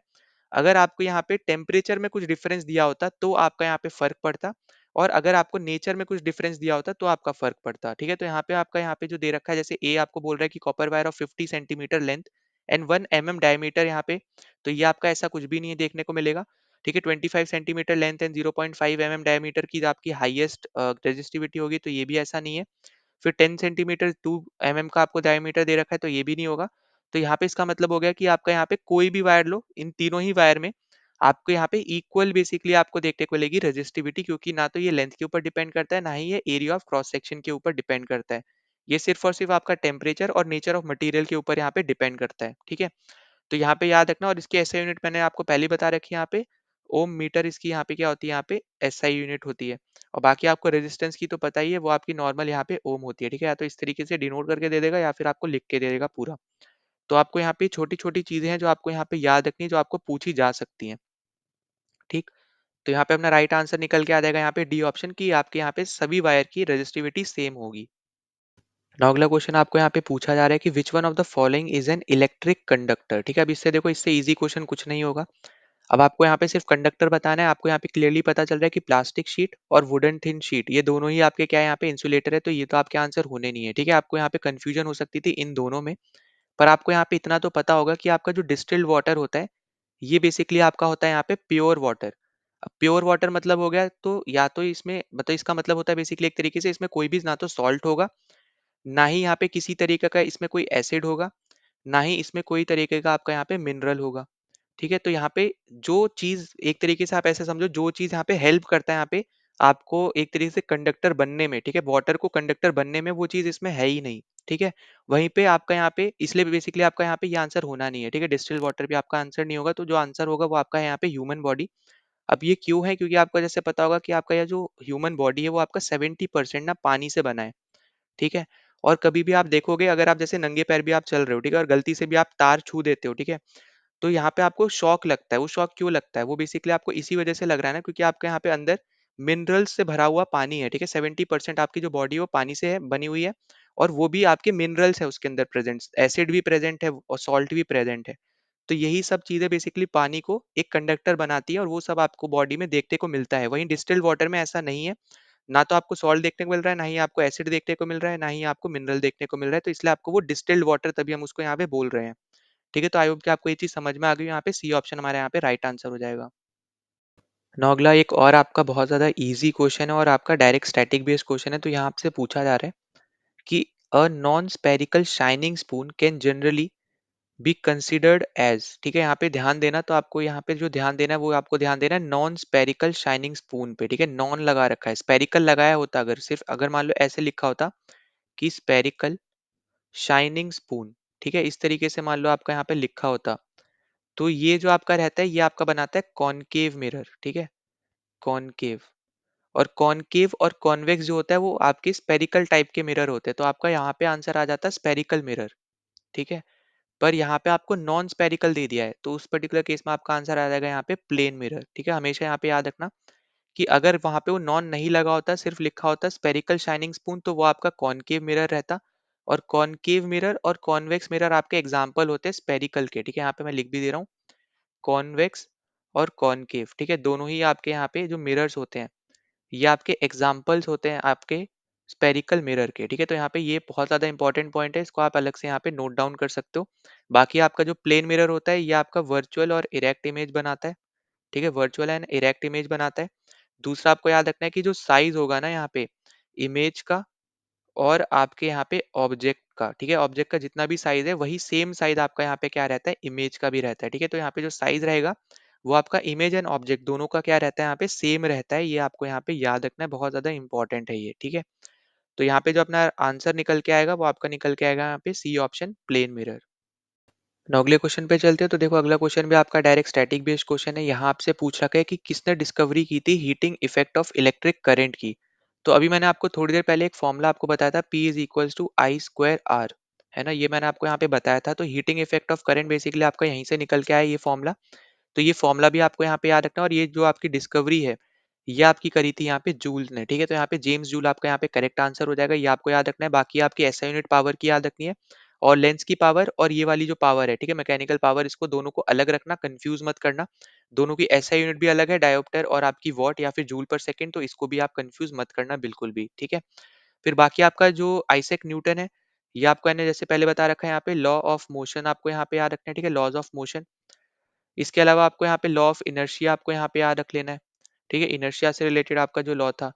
अगर आपको यहाँ पे टेम्परेचर में कुछ डिफरेंस दिया होता तो आपका यहाँ पे फर्क पड़ता, और अगर आपको नेचर में कुछ डिफरेंस दिया होता तो आपका फर्क पड़ता, ठीक है। तो यहाँ पे आपका यहाँ पे जो दे रखा है, जैसे ए आपको बोल रहा है कि copper wire of 50 centimetre length and 1 mm diameter यहाँ पे, तो ये आपका ऐसा कुछ भी नहीं है देखने को मिलेगा, ठीक है। 25 centimetre length and 0.5 mm diameter की आपकी हाईएस्ट रेजिस्टिविटी होगी, तो ये भी ऐसा नहीं है। फिर 10 सेंटीमीटर 2 mm का आपको डायमीटर दे रखा है, तो ये भी नहीं होगा। तो यहाँ पे इसका मतलब हो गया कि आपका यहाँ पे कोई भी वायर लो, इन तीनों ही वायर में आपको यहाँ पे इक्वल बेसिकली आपको देखने को मिलेगी रेजिस्टिविटी, क्योंकि ना तो ये लेंथ के ऊपर डिपेंड करता है, ना ही ये एरिया ऑफ क्रॉस सेक्शन के ऊपर डिपेंड करता है। ये सिर्फ और सिर्फ आपका टेम्परेचर और नेचर ऑफ मटेरियल के ऊपर यहाँ पे डिपेंड करता है, ठीक है। तो यहाँ पे याद रखना, और इसकी एसआई यूनिट मैंने आपको पहले बता रखी है यहाँ पे, ओम मीटर इसकी यहाँ पे क्या होती है, यहाँ पे एसआई यूनिट होती है। और बाकी आपको रेजिस्टेंस की तो पता ही है, वो आपकी नॉर्मल यहाँ पे ओम होती है, ठीक है। या तो इस तरीके से डिनोट करके दे देगा या फिर आपको लिख के दे देगा पूरा। तो आपको यहाँ पे छोटी छोटी चीजें हैं जो आपको यहाँ पे याद रखनी है, जो आपको पूछी जा सकती हैं, ठीक। तो यहाँ पे अपना राइट आंसर निकल के आ जाएगा यहाँ पे डी ऑप्शन की, आपके यहाँ पे सभी वायर की रेजिस्टिविटी सेम होगी। नाउ अगला क्वेश्चन आपको यहाँ पे पूछा जा रहा है कि which one of the following is an electric conductor, ठीक है। अब इससे देखो, इससे इजी क्वेश्चन कुछ नहीं होगा। अब आपको यहाँ पे सिर्फ कंडक्टर बताना है, आपको यहाँ पे क्लियरली पता चल रहा है कि प्लास्टिक शीट और वुडन थिन शीट ये दोनों ही आपके क्या है, यहाँ पे इंसुलेटर है, तो ये तो आपके आंसर होने नहीं है, ठीक है। आपको यहाँ पे कंफ्यूजन हो सकती थी इन दोनों में, पर आपको यहाँ पे इतना तो पता होगा कि आपका जो डिस्टिल्ड वाटर होता है, ये बेसिकली आपका होता है यहाँ पे प्योर वाटर। अब प्योर वाटर मतलब हो गया, तो या तो इसमें मतलब इसका मतलब होता है बेसिकली एक तरीके से इसमें कोई भी ना तो सॉल्ट होगा, ना ही यहाँ पे किसी तरीके का इसमें कोई एसिड होगा, ना ही इसमें कोई तरीके का आपका यहाँ पे मिनरल होगा, ठीक है। तो यहाँ पे जो चीज एक तरीके से आप ऐसे समझो, जो चीज यहाँ पे हेल्प करता है यहाँ पे आपको एक तरीके से कंडक्टर बनने में, ठीक है, वाटर को कंडक्टर बनने में, वो चीज इसमें है ही नहीं, ठीक है। वहीं पे आपका यहाँ पे इसलिए बेसिकली आपका यहाँ पे ये आंसर होना नहीं है, ठीक है। डिस्टिल वाटर भी आपका आंसर नहीं होगा, तो जो आंसर होगा वो आपका यहाँ पे ह्यूमन बॉडी। अब ये क्यों है, क्योंकि आपको जैसे पता होगा कि आपका यह जो ह्यूमन बॉडी है वो आपका 70% ना पानी से बना है, ठीक है। और कभी भी आप देखोगे, अगर आप जैसे नंगे पैर भी आप चल रहे हो, ठीक है, और गलती से भी आप तार छू देते हो, ठीक है, तो यहाँ पे आपको शॉक लगता है। वो शॉक क्यों लगता है, वो बेसिकली आपको इसी वजह से लग रहा है ना, क्योंकि आपके यहाँ पे अंदर मिनरल्स से भरा हुआ पानी है, ठीक है। 70% आपकी जो बॉडी है वो पानी से है बनी हुई है, और वो भी आपके मिनरल्स है उसके अंदर प्रेजेंट, एसिड भी प्रेजेंट है और सॉल्ट भी प्रेजेंट है। तो यही सब चीजें बेसिकली पानी को एक कंडक्टर बनाती है, और वो सब आपको बॉडी में देखने को मिलता है। वहीं डिस्टिल्ड वाटर में ऐसा नहीं है, ना तो आपको सॉल्ट देखने को मिल रहा है, ना ही आपको एसिड देखने को मिल रहा है, ना ही आपको मिनरल देखने को मिल रहा है, तो इसलिए आपको वो डिस्टिल्ड वाटर तभी हम उसको यहाँ पे बोल रहे हैं, ठीक है। तो आई होप कि आपको ये चीज समझ में आ गई। यहाँ पे सी ऑप्शन हमारे यहाँ पे राइट आंसर हो जाएगा। नौ अगला एक और आपका बहुत ज्यादा इजी क्वेश्चन है, और आपका डायरेक्ट स्टैटिक बेस्ड क्वेश्चन है। तो यहाँ आपसे पूछा जा रहा है कि a non spherical shining spoon can generally be considered as, ठीक है। यहाँ पे ध्यान देना, तो आपको यहाँ पे जो ध्यान देना है वो आपको ध्यान देना है नॉन स्पेरिकल शाइनिंग स्पून पे, ठीक है। नॉन लगा रखा है, स्पेरिकल लगाया होता अगर, सिर्फ अगर मान लो ऐसे लिखा होता कि स्पेरिकल शाइनिंग स्पून, ठीक है, इस तरीके से मान लो आपका यहाँ पे लिखा होता, तो ये जो आपका रहता है ये आपका बनाता है कॉनकेव मिरर, ठीक है, कॉनकेव। और कॉनकेव और कॉन्वेक्स जो होता है वो आपके स्पेरिकल टाइप के मिरर होते हैं, तो आपका यहाँ पे आंसर आ जाता है स्पेरिकल मिरर, ठीक है। पर यहाँ पे आपको नॉन स्पेरिकल दे दिया है, तो उस पर्टिकुलर केस में आपका आंसर आ जाएगा यहाँ पे प्लेन मिरर, ठीक है। हमेशा यहाँ पे याद रखना कि अगर वहां पे वो नॉन नहीं लगा होता, सिर्फ लिखा होता स्पेरिकल शाइनिंग स्पून, तो वो आपका कॉनकेव मिरर रहता। और कॉनकेव मिरर और कॉन्वेक्स मिरर आपके एग्जाम्पल होते हैं स्पेरिकल के, ठीक है। यहाँ पे मैं लिख भी दे रहा हूँ, कॉन्वेक्स और कॉनकेव, ठीक है, दोनों ही आपके यहाँ पे जो मिरर्स होते हैं ये आपके एग्जाम्पल्स होते हैं आपके स्पेरिकल मिरर के, ठीक है। तो यहाँ पे ये बहुत ज्यादा इंपॉर्टेंट पॉइंट है, इसको आप अलग से यहाँ पे नोट डाउन कर सकते हो। बाकी आपका जो प्लेन मिरर होता है ये आपका वर्चुअल और इरेक्ट इमेज बनाता है, ठीक है, वर्चुअल एंड इरेक्ट इमेज बनाता है। दूसरा आपको याद रखना है कि जो साइज होगा ना यहाँ पे इमेज का और आपके यहाँ पे ऑब्जेक्ट का, ठीक है, ऑब्जेक्ट का जितना भी साइज है वही सेम साइज आपका यहाँ पे क्या रहता है, इमेज का भी रहता है, ठीक है। तो यहाँ पे जो साइज रहेगा वो आपका इमेज एंड ऑब्जेक्ट दोनों का क्या रहता है यहाँ पे सेम रहता है, ये आपको यहाँ पे याद रखना है, बहुत ज़्यादा इंपॉर्टेंट है ये, ठीक है? तो यहाँ पे जो अपना आंसर निकल के आएगा वो आपका निकल के आएगा यहाँ पे सी ऑप्शन, प्लेन मिरर। ना अगले क्वेश्चन पे चलते हैं। तो देखो अगला क्वेश्चन भी आपका डायरेक्ट स्टैटिक बेस्ड क्वेश्चन है। यहाँ आपसे पूछ रखा है कि किसने डिस्कवरी की थी heating effect of electric current की। तो अभी मैंने आपको थोड़ी देर पहले एक फॉर्मूला आपको बताया था, P is equals to I square R, है ना, ये मैंने आपको यहाँ पे बताया था। तो heating effect of current basically आपका यहीं से निकल के आया ये फॉर्मूला। तो ये फॉर्मूला भी आपको यहाँ पे याद रखना है, और ये जो आपकी डिस्कवरी है ये आपकी करी थी यहाँ पे जूल ने, ठीक है? तो यहाँ पे जेम्स जूल आपका यहाँ पे करेक्ट आंसर हो जाएगा, ये आपको याद रखना है। बाकी आपकी एसआई यूनिट पावर की याद रखनी है, और लेंस की पावर और ये वाली जो पावर है, ठीक है, मैकेनिकल पावर, इसको दोनों को अलग रखना, कंफ्यूज मत करना। दोनों की एसआई यूनिट भी अलग है, डायोप्टर और आपकी वॉट या फिर जूल पर सेकंड, तो इसको भी आप कंफ्यूज मत करना बिल्कुल भी, ठीक है? फिर बाकी आपका जो आइजैक न्यूटन है, ये आपको मैंने जैसे पहले बता रखा है, यहाँ पे लॉ ऑफ मोशन आपको यहाँ पे याद रखना है, ठीक है, लॉज ऑफ मोशन। इसके अलावा आपको यहाँ पे लॉ ऑफ इनर्शिया आपको यहाँ पे याद रख लेना है, ठीक है, इनर्शिया से रिलेटेड आपका जो लॉ था।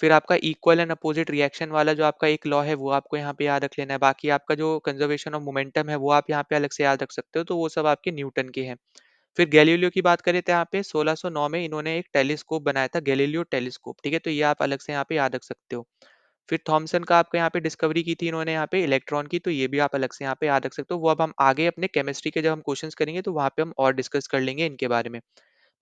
फिर आपका इक्वल एंड अपोजिट रिएक्शन वाला जो आपका एक लॉ है वो आपको यहाँ पे याद रख लेना है। बाकी आपका जो कंजर्वेशन ऑफ मोमेंटम है वो आप यहाँ पे अलग से याद रख सकते हो, तो वो सब आपके न्यूटन के हैं। फिर गैलीलियो की बात करें तो यहाँ पे 1609 में इन्होंने एक टेलीस्कोप बनाया था, गैलीलियो टेलीस्कोप, ठीक है, तो ये आप अलग से यहाँ पे याद रख सकते हो। फिर थॉमसन का आपको यहाँ पे डिस्कवरी की थी इन्होंने यहाँ पे इलेक्ट्रॉन की, तो ये भी आप अलग से यहाँ पे याद रख सकते हो। वो अब हम आगे अपने केमिस्ट्री के जब हम क्वेश्चंस करेंगे तो वहाँ पे हम और डिस्कस कर लेंगे इनके बारे में।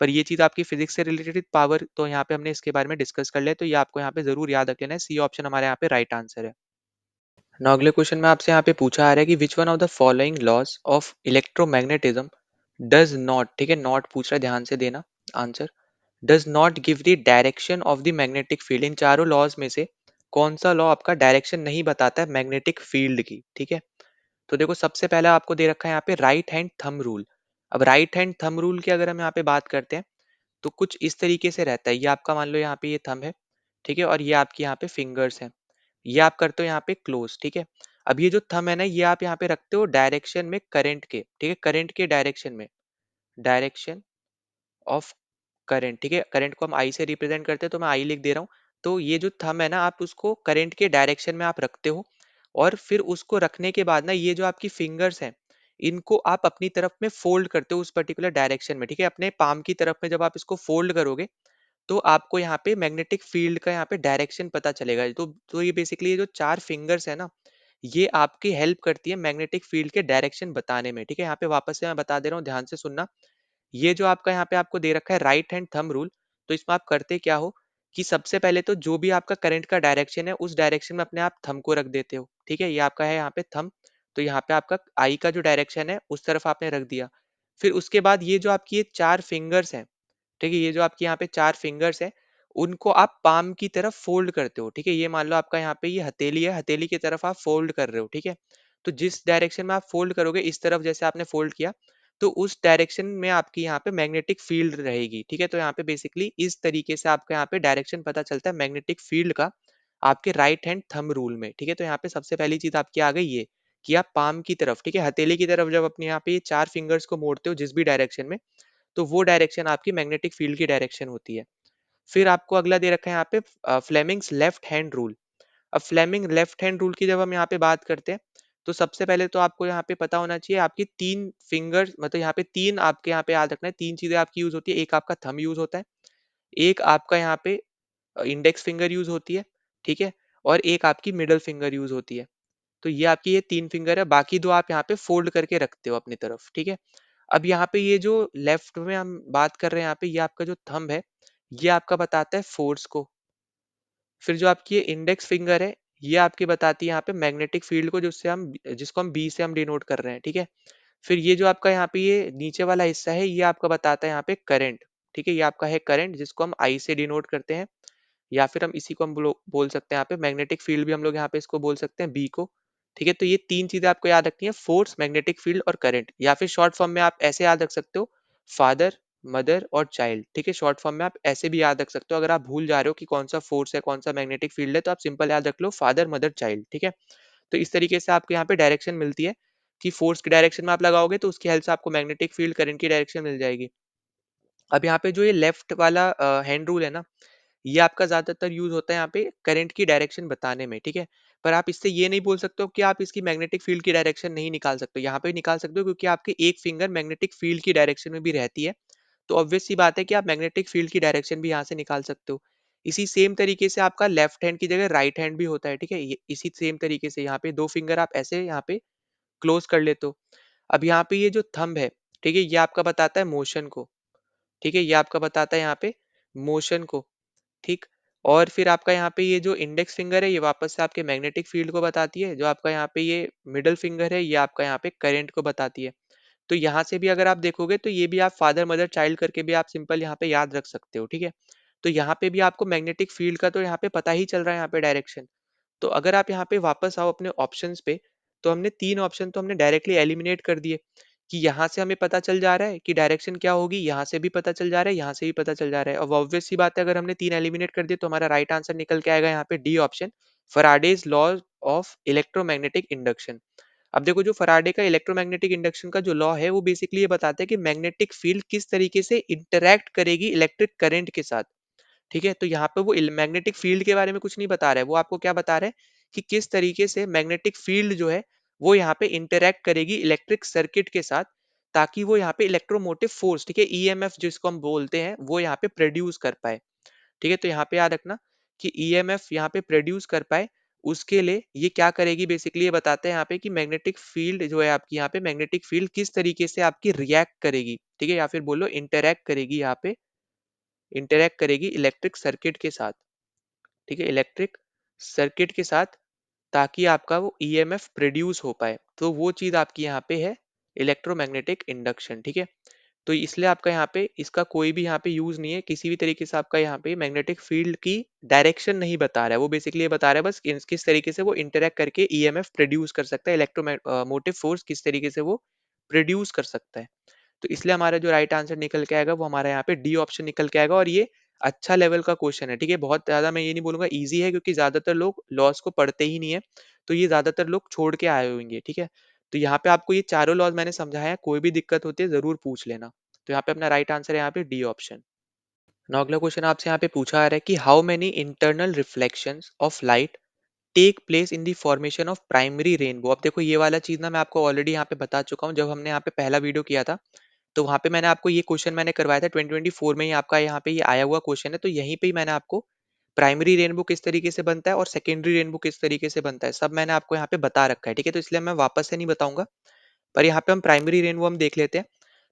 पर ये चीज़ आपकी फिजिक्स से रिलेटेड पावर, तो यहाँ पे हमने इसके बारे में डिस्कस कर लिया, तो ये आपको यहाँ पे जरूर याद रख लेना है। सी ऑप्शन हमारे यहाँ पे राइट आंसर है। ना अगले क्वेश्चन में आपसे यहाँ पे पूछा आ रहा है कि which one of the following laws of electromagnetism does not, ठीक है, नॉट पूछ रहा है, ध्यान से देना answer, does not give the direction of the magnetic field. इन चारों लॉज में से कौन सा लॉ आपका डायरेक्शन नहीं बताता है मैग्नेटिक फील्ड की, ठीक है? तो देखो सबसे पहला आपको दे रखा है यहाँ पे राइट हैंड थंब रूल। अब राइट हैंड थंब रूल की अगर हम यहाँ पे बात करते हैं तो कुछ इस तरीके से रहता है। ये आपका मान लो यहाँ पे ये थंब है, ठीक है, और ये आपकी यहाँ पे फिंगर्स हैं। ये आप करते हो यहाँ पे क्लोज, ठीक है। अब ये जो थंब है ना ये आप यहाँ पे रखते हो डायरेक्शन में करंट के, ठीक है, करंट के डायरेक्शन में, डायरेक्शन ऑफ करंट, ठीक है, करंट को हम आई से रिप्रेजेंट करते हैं तो मैं आई लिख दे रहा हूँ। तो ये जो थंब है ना आप उसको करंट के डायरेक्शन में आप रखते हो, और फिर उसको रखने के बाद ना ये जो आपकी फिंगर्स हैं इनको आप अपनी तरफ में फोल्ड करते हो उस पर्टिकुलर डायरेक्शन में, ठीक है, अपने पाम की तरफ में जब आप इसको फोल्ड करोगे तो आपको यहाँ पे मैग्नेटिक फील्ड का यहाँ पे डायरेक्शन पता चलेगा। तो ये बेसिकली ये जो चार फिंगर्स है ना ये आपकी हेल्प करती है मैग्नेटिक फील्ड के डायरेक्शन बताने में, ठीक है। यहाँ पे वापस से मैं बता दे रहा हूँ, ध्यान से सुनना। ये जो आपका यहाँ पे आपको दे रखा है राइट हैंड थंब रूल, तो इसमें आप करते क्या हो कि सबसे पहले तो जो भी आपका करंट का डायरेक्शन है उस डायरेक्शन में अपने आप थंब को रख देते हो, ठीक है, ये आपका है यहाँ पे थंब। तो यहाँ पे आपका आई का जो डायरेक्शन है उस तरफ आपने रख दिया। फिर उसके बाद ये जो आपकी ये चार फिंगर्स हैं, ठीक है, ये जो आपके यहाँ पे चार फिंगर्स हैं उनको आप पाम की तरफ फोल्ड करते हो, ठीक है। ये मान लो आपका यहाँ पे ये हथेली है, हथेली की तरफ आप फोल्ड कर रहे हो, ठीक है। तो जिस डायरेक्शन में आप फोल्ड करोगे इस तरफ जैसे आपने फोल्ड किया तो उस डायरेक्शन में आपकी यहाँ पे मैग्नेटिक फील्ड रहेगी, ठीक है। तो यहाँ पे बेसिकली इस तरीके से आपका यहाँ पे डायरेक्शन पता चलता है मैग्नेटिक फील्ड का आपके राइट हैंड थंब रूल में, ठीक है। तो यहाँ पे सबसे पहली चीज आपकी आ गई ये कि आप पाम की तरफ, ठीक है, हथेली की तरफ जब अपने यहाँ पे ये चार फिंगर्स को मोड़ते हो जिस भी डायरेक्शन में, तो वो डायरेक्शन आपकी मैग्नेटिक फील्ड की डायरेक्शन होती है। फिर आपको अगला दे रखा है यहाँ पे फ्लेमिंग्स लेफ्ट हैंड रूल। अब फ्लेमिंग लेफ्ट हैंड रूल की जब हम यहाँ पे बात करते हैं तो सबसे पहले तो आपको यहाँ पे पता होना चाहिए आपकी तीन फिंगर, मतलब यहाँ पे तीन आपके यहाँ पे याद रखना है, तीन चीजें आपकी यूज होती है। एक आपका थंब यूज होता है, एक आपका यहाँ पे इंडेक्स फिंगर यूज होती है, ठीक है, और एक आपकी मिडल फिंगर यूज होती है। तो ये आपकी ये तीन फिंगर है, बाकी दो आप यहाँ पे फोल्ड करके रखते हो अपनी तरफ, ठीक है। अब यहाँ पे ये जो लेफ्ट में हम बात कर रहे हैं यहाँ पे ये आपका जो थंब है ये आपका बताता है फोर्स को। फिर जो आपकी ये इंडेक्स फिंगर है ये आपकी बताती है यहाँ पे मैग्नेटिक फील्ड को, जिसको हम बी से हम डिनोट कर रहे हैं, ठीक है। फिर ये जो आपका यहाँ पे ये नीचे वाला हिस्सा है ये आपका बताता है यहाँ पे करंट, ठीक है, ये आपका है करंट जिसको हम आई से डिनोट करते हैं, या फिर हम इसी को हम बोल सकते हैं यहाँ पे मैग्नेटिक फील्ड भी हम लोग यहाँ पे इसको बोल सकते हैं बी को, ठीक है। तो ये तीन चीजें आपको याद रखनी है, फोर्स, मैग्नेटिक फील्ड और करंट, या फिर शॉर्ट फॉर्म में आप ऐसे याद रख सकते हो, फादर, मदर और चाइल्ड, ठीक है। शॉर्ट फॉर्म में आप ऐसे भी याद रख सकते हो, अगर आप भूल जा रहे हो कि कौन सा फोर्स है कौन सा मैग्नेटिक फील्ड है तो आप सिंपल याद रख लो फादर मदर चाइल्ड, ठीक है। तो इस तरीके से आपको यहाँ पे डायरेक्शन मिलती है कि फोर्स की डायरेक्शन में आप लगाओगे तो उसकी हेल्प से आपको मैग्नेटिक फील्ड करंट की डायरेक्शन मिल जाएगी। अब यहाँ पे जो ये लेफ्ट वाला हैंड रूल है ना ये आपका ज्यादातर यूज होता है यहाँ पे करंट की डायरेक्शन बताने में, ठीक है। पर आप इससे ये नहीं बोल सकते हो कि आप इसकी मैग्नेटिक फील्ड की डायरेक्शन नहीं निकाल सकते हो, यहाँ पे निकाल सकते हो क्योंकि आपके एक फिंगर मैग्नेटिक फील्ड की डायरेक्शन में भी रहती है। तो ऑब्वियस सी बात है कि आप मैग्नेटिक फील्ड की डायरेक्शन भी यहाँ से निकाल सकते हो। इसी सेम तरीके से आपका लेफ्ट हैंड की जगह राइट हैंड भी होता है, ठीक है? ये इसी सेम तरीके से यहाँ पे 2 फिंगर आप ऐसे यहाँ पे क्लोज कर लेते हो। अब यहाँ पे ये जो थंब है, ठीक है? ये आपका बताता है मोशन को, ठीक है? ये आपका बताता है यहाँ पे मोशन को, ठीक? और फिर आपका यहाँ पे ये जो इंडेक्स फिंगर है, ये वापस से आपके मैग्नेटिक फील्ड को बताती है। जो आपका यहाँ पे ये मिडल फिंगर है, ये आपका यहाँ पे करंट को बताती है। तो यहाँ से भी अगर आप देखोगे तो ये भी आप फादर मदर चाइल्ड करके भी आप सिंपल यहाँ पे याद रख सकते हो, ठीक है? तो यहाँ पे भी आपको मैग्नेटिक फील्ड का तो यहाँ पे पता ही चल रहा है यहाँ पे डायरेक्शन। तो अगर आप यहाँ पे वापस आओ अपने ऑप्शंस पे, तो हमने 3 ऑप्शन तो हमने डायरेक्टली एलिमिनेट कर दिए कि यहाँ से हमें पता चल जा रहा है कि डायरेक्शन क्या होगी, यहाँ से भी पता चल जा रहा है, यहाँ से भी पता चल जा रहा है। अब ऑब्वियस सी बात है, अगर हमने 3 एलिमिनेट कर दिए तो हमारा राइट आंसर निकल के आएगा यहाँ पे D option, Faraday's law of electromagnetic induction. अब देखो जो फैराडे का इलेक्ट्रोमैग्नेटिक इंडक्शन का जो लॉ है वो बेसिकली ये बताता है कि मैग्नेटिक फील्ड किस तरीके से इंटरैक्ट करेगी इलेक्ट्रिक करंट के साथ, ठीक है? तो यहाँ पे वो मैग्नेटिक फील्ड के बारे में कुछ नहीं बता रहा है, वो आपको क्या बता रहा है कि किस तरीके से मैग्नेटिक फील्ड जो है वो यहाँ पे इंटरैक्ट करेगी इलेक्ट्रिक सर्किट के साथ, ताकि वो यहाँ पे इलेक्ट्रोमोटिव फोर्स, ठीक है, ईएमएफ जिसको हम बोलते हैं, वो यहाँ पे प्रोड्यूस कर पाए, ठीक है? तो यहाँ पे याद रखना कि ईएमएफ यहाँ पे प्रोड्यूस कर पाए, उसके लिए ये क्या करेगी, बेसिकली ये बताते हैं यहाँ पे कि मैग्नेटिक फील्ड जो है आपकी, यहाँ पे मैग्नेटिक फील्ड किस तरीके से आपकी रिएक्ट करेगी, ठीक है? या फिर बोलो इंटरैक्ट करेगी, यहाँ पे इंटरैक्ट करेगी इलेक्ट्रिक सर्किट के साथ, ठीक है? इलेक्ट्रिक सर्किट के साथ, ताकि आपका वो ईएमएफ प्रोड्यूस हो पाए। तो वो चीज़ आपकी यहाँ पे है इलेक्ट्रोमैग्नेटिक इंडक्शन, ठीक है? तो इसलिए आपका यहाँ पे इसका कोई भी यहाँ पे यूज़ नहीं है, किसी भी तरीके से आपका यहाँ पे मैग्नेटिक फील्ड की डायरेक्शन नहीं बता रहा है, वो बेसिकली ये बता रहा है बस किस तरीके से वो इंटरैक्ट करके ईएमएफ प्रोड्यूस कर सकता है, मोटिव फोर्स किस तरीके से वो प्रोड्यूस कर सकता है। तो इसलिए हमारा जो राइट आंसर निकल के आएगा वो हमारा यहाँ पे डी ऑप्शन निकल के आएगा, और ये अच्छा लेवल का क्वेश्चन है, ठीक है? बहुत ज़्यादा मैं ये नहीं बोलूँगा ईज़ी है, क्योंकि ज़्यादातर लोग लॉज़ को पढ़ते ही नहीं है, तो ये ज़्यादातर लोग छोड़ के आए होंगे, ठीक है? तो यहाँ पे आपको ये चारों लॉज़ मैंने समझाया है, कोई भी दिक्कत होती है ज़रूर पूछ लेना। तो यहाँ पे अपना राइट आंसर है यहाँ पे डी ऑप्शन। नाउ अगला क्वेश्चन आपसे यहाँ पे पूछा आ रहा है कि how many internal reflections of light take place in the formation of primary rainbow. अब देखो ये वाला चीज़ ना मैं आपको ऑलरेडी यहाँ पे बता चुका हूँ, जब हमने यहाँ पे पहला वीडियो किया था, तो वहाँ पे मैंने आपको ये क्वेश्चन मैंने करवाया था 2024 में ही, आपका यहाँ पे ये आया हुआ क्वेश्चन है, तो यहीं पे ही मैंने आपको प्राइमरी रेनबो किस तरीके से बनता है और सेकेंडरी रेनबो किस तरीके से बनता है, सब मैंने आपको यहाँ पे बता रखा है, ठीक है? तो इसलिए मैं वापस से नहीं बताऊंगा, पर यहाँ पे हम प्राइमरी रेनबो हम देख लेते हैं।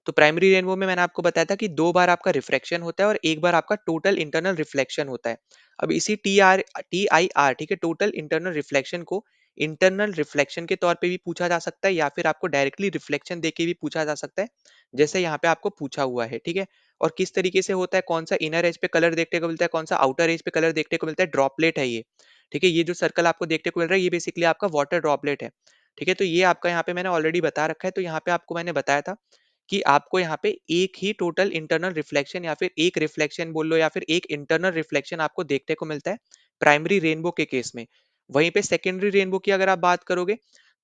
तो प्राइमरी रेनबो में मैंने आपको बताया था कि 2 बार आपका रिफ्रैक्शन होता है और 1 बार आपका टोटल इंटरनल रिफ्लेक्शन होता है। अब इसी टीआईआर, ठीक है, टोटल इंटरनल रिफ्लेक्शन को इंटरनल रिफ्लेक्शन के तौर पे भी पूछा जा सकता है, या फिर आपको डायरेक्टली रिफ्लेक्शन देके भी पूछा जा सकता है, जैसे यहाँ पे आपको पूछा हुआ है, ठीक है? और किस तरीके से होता है, कौन सा इनर एज पे कलर देखने को मिलता है, कौन सा आउटर एज पे कलर देखने को मिलता है, ड्रॉपलेट है ये, ठीक है? ये जो सर्कल आपको देखने को मिल रहा है, ये बेसिकली आपका वाटर ड्रॉपलेट है, ठीक है? तो ये आपका यहाँ पे मैंने ऑलरेडी बता रखा है, तो यहाँ पे आपको मैंने बताया था कि आपको यहाँ पे एक ही टोटल इंटरनल रिफ्लेक्शन, या फिर एक रिफ्लेक्शन बोल लो, या फिर एक इंटरनल रिफ्लेक्शन आपको देखने को मिलता है प्राइमरी रेनबो के केस में। वहीं पे सेकेंडरी रेनबो की अगर आप बात करोगे,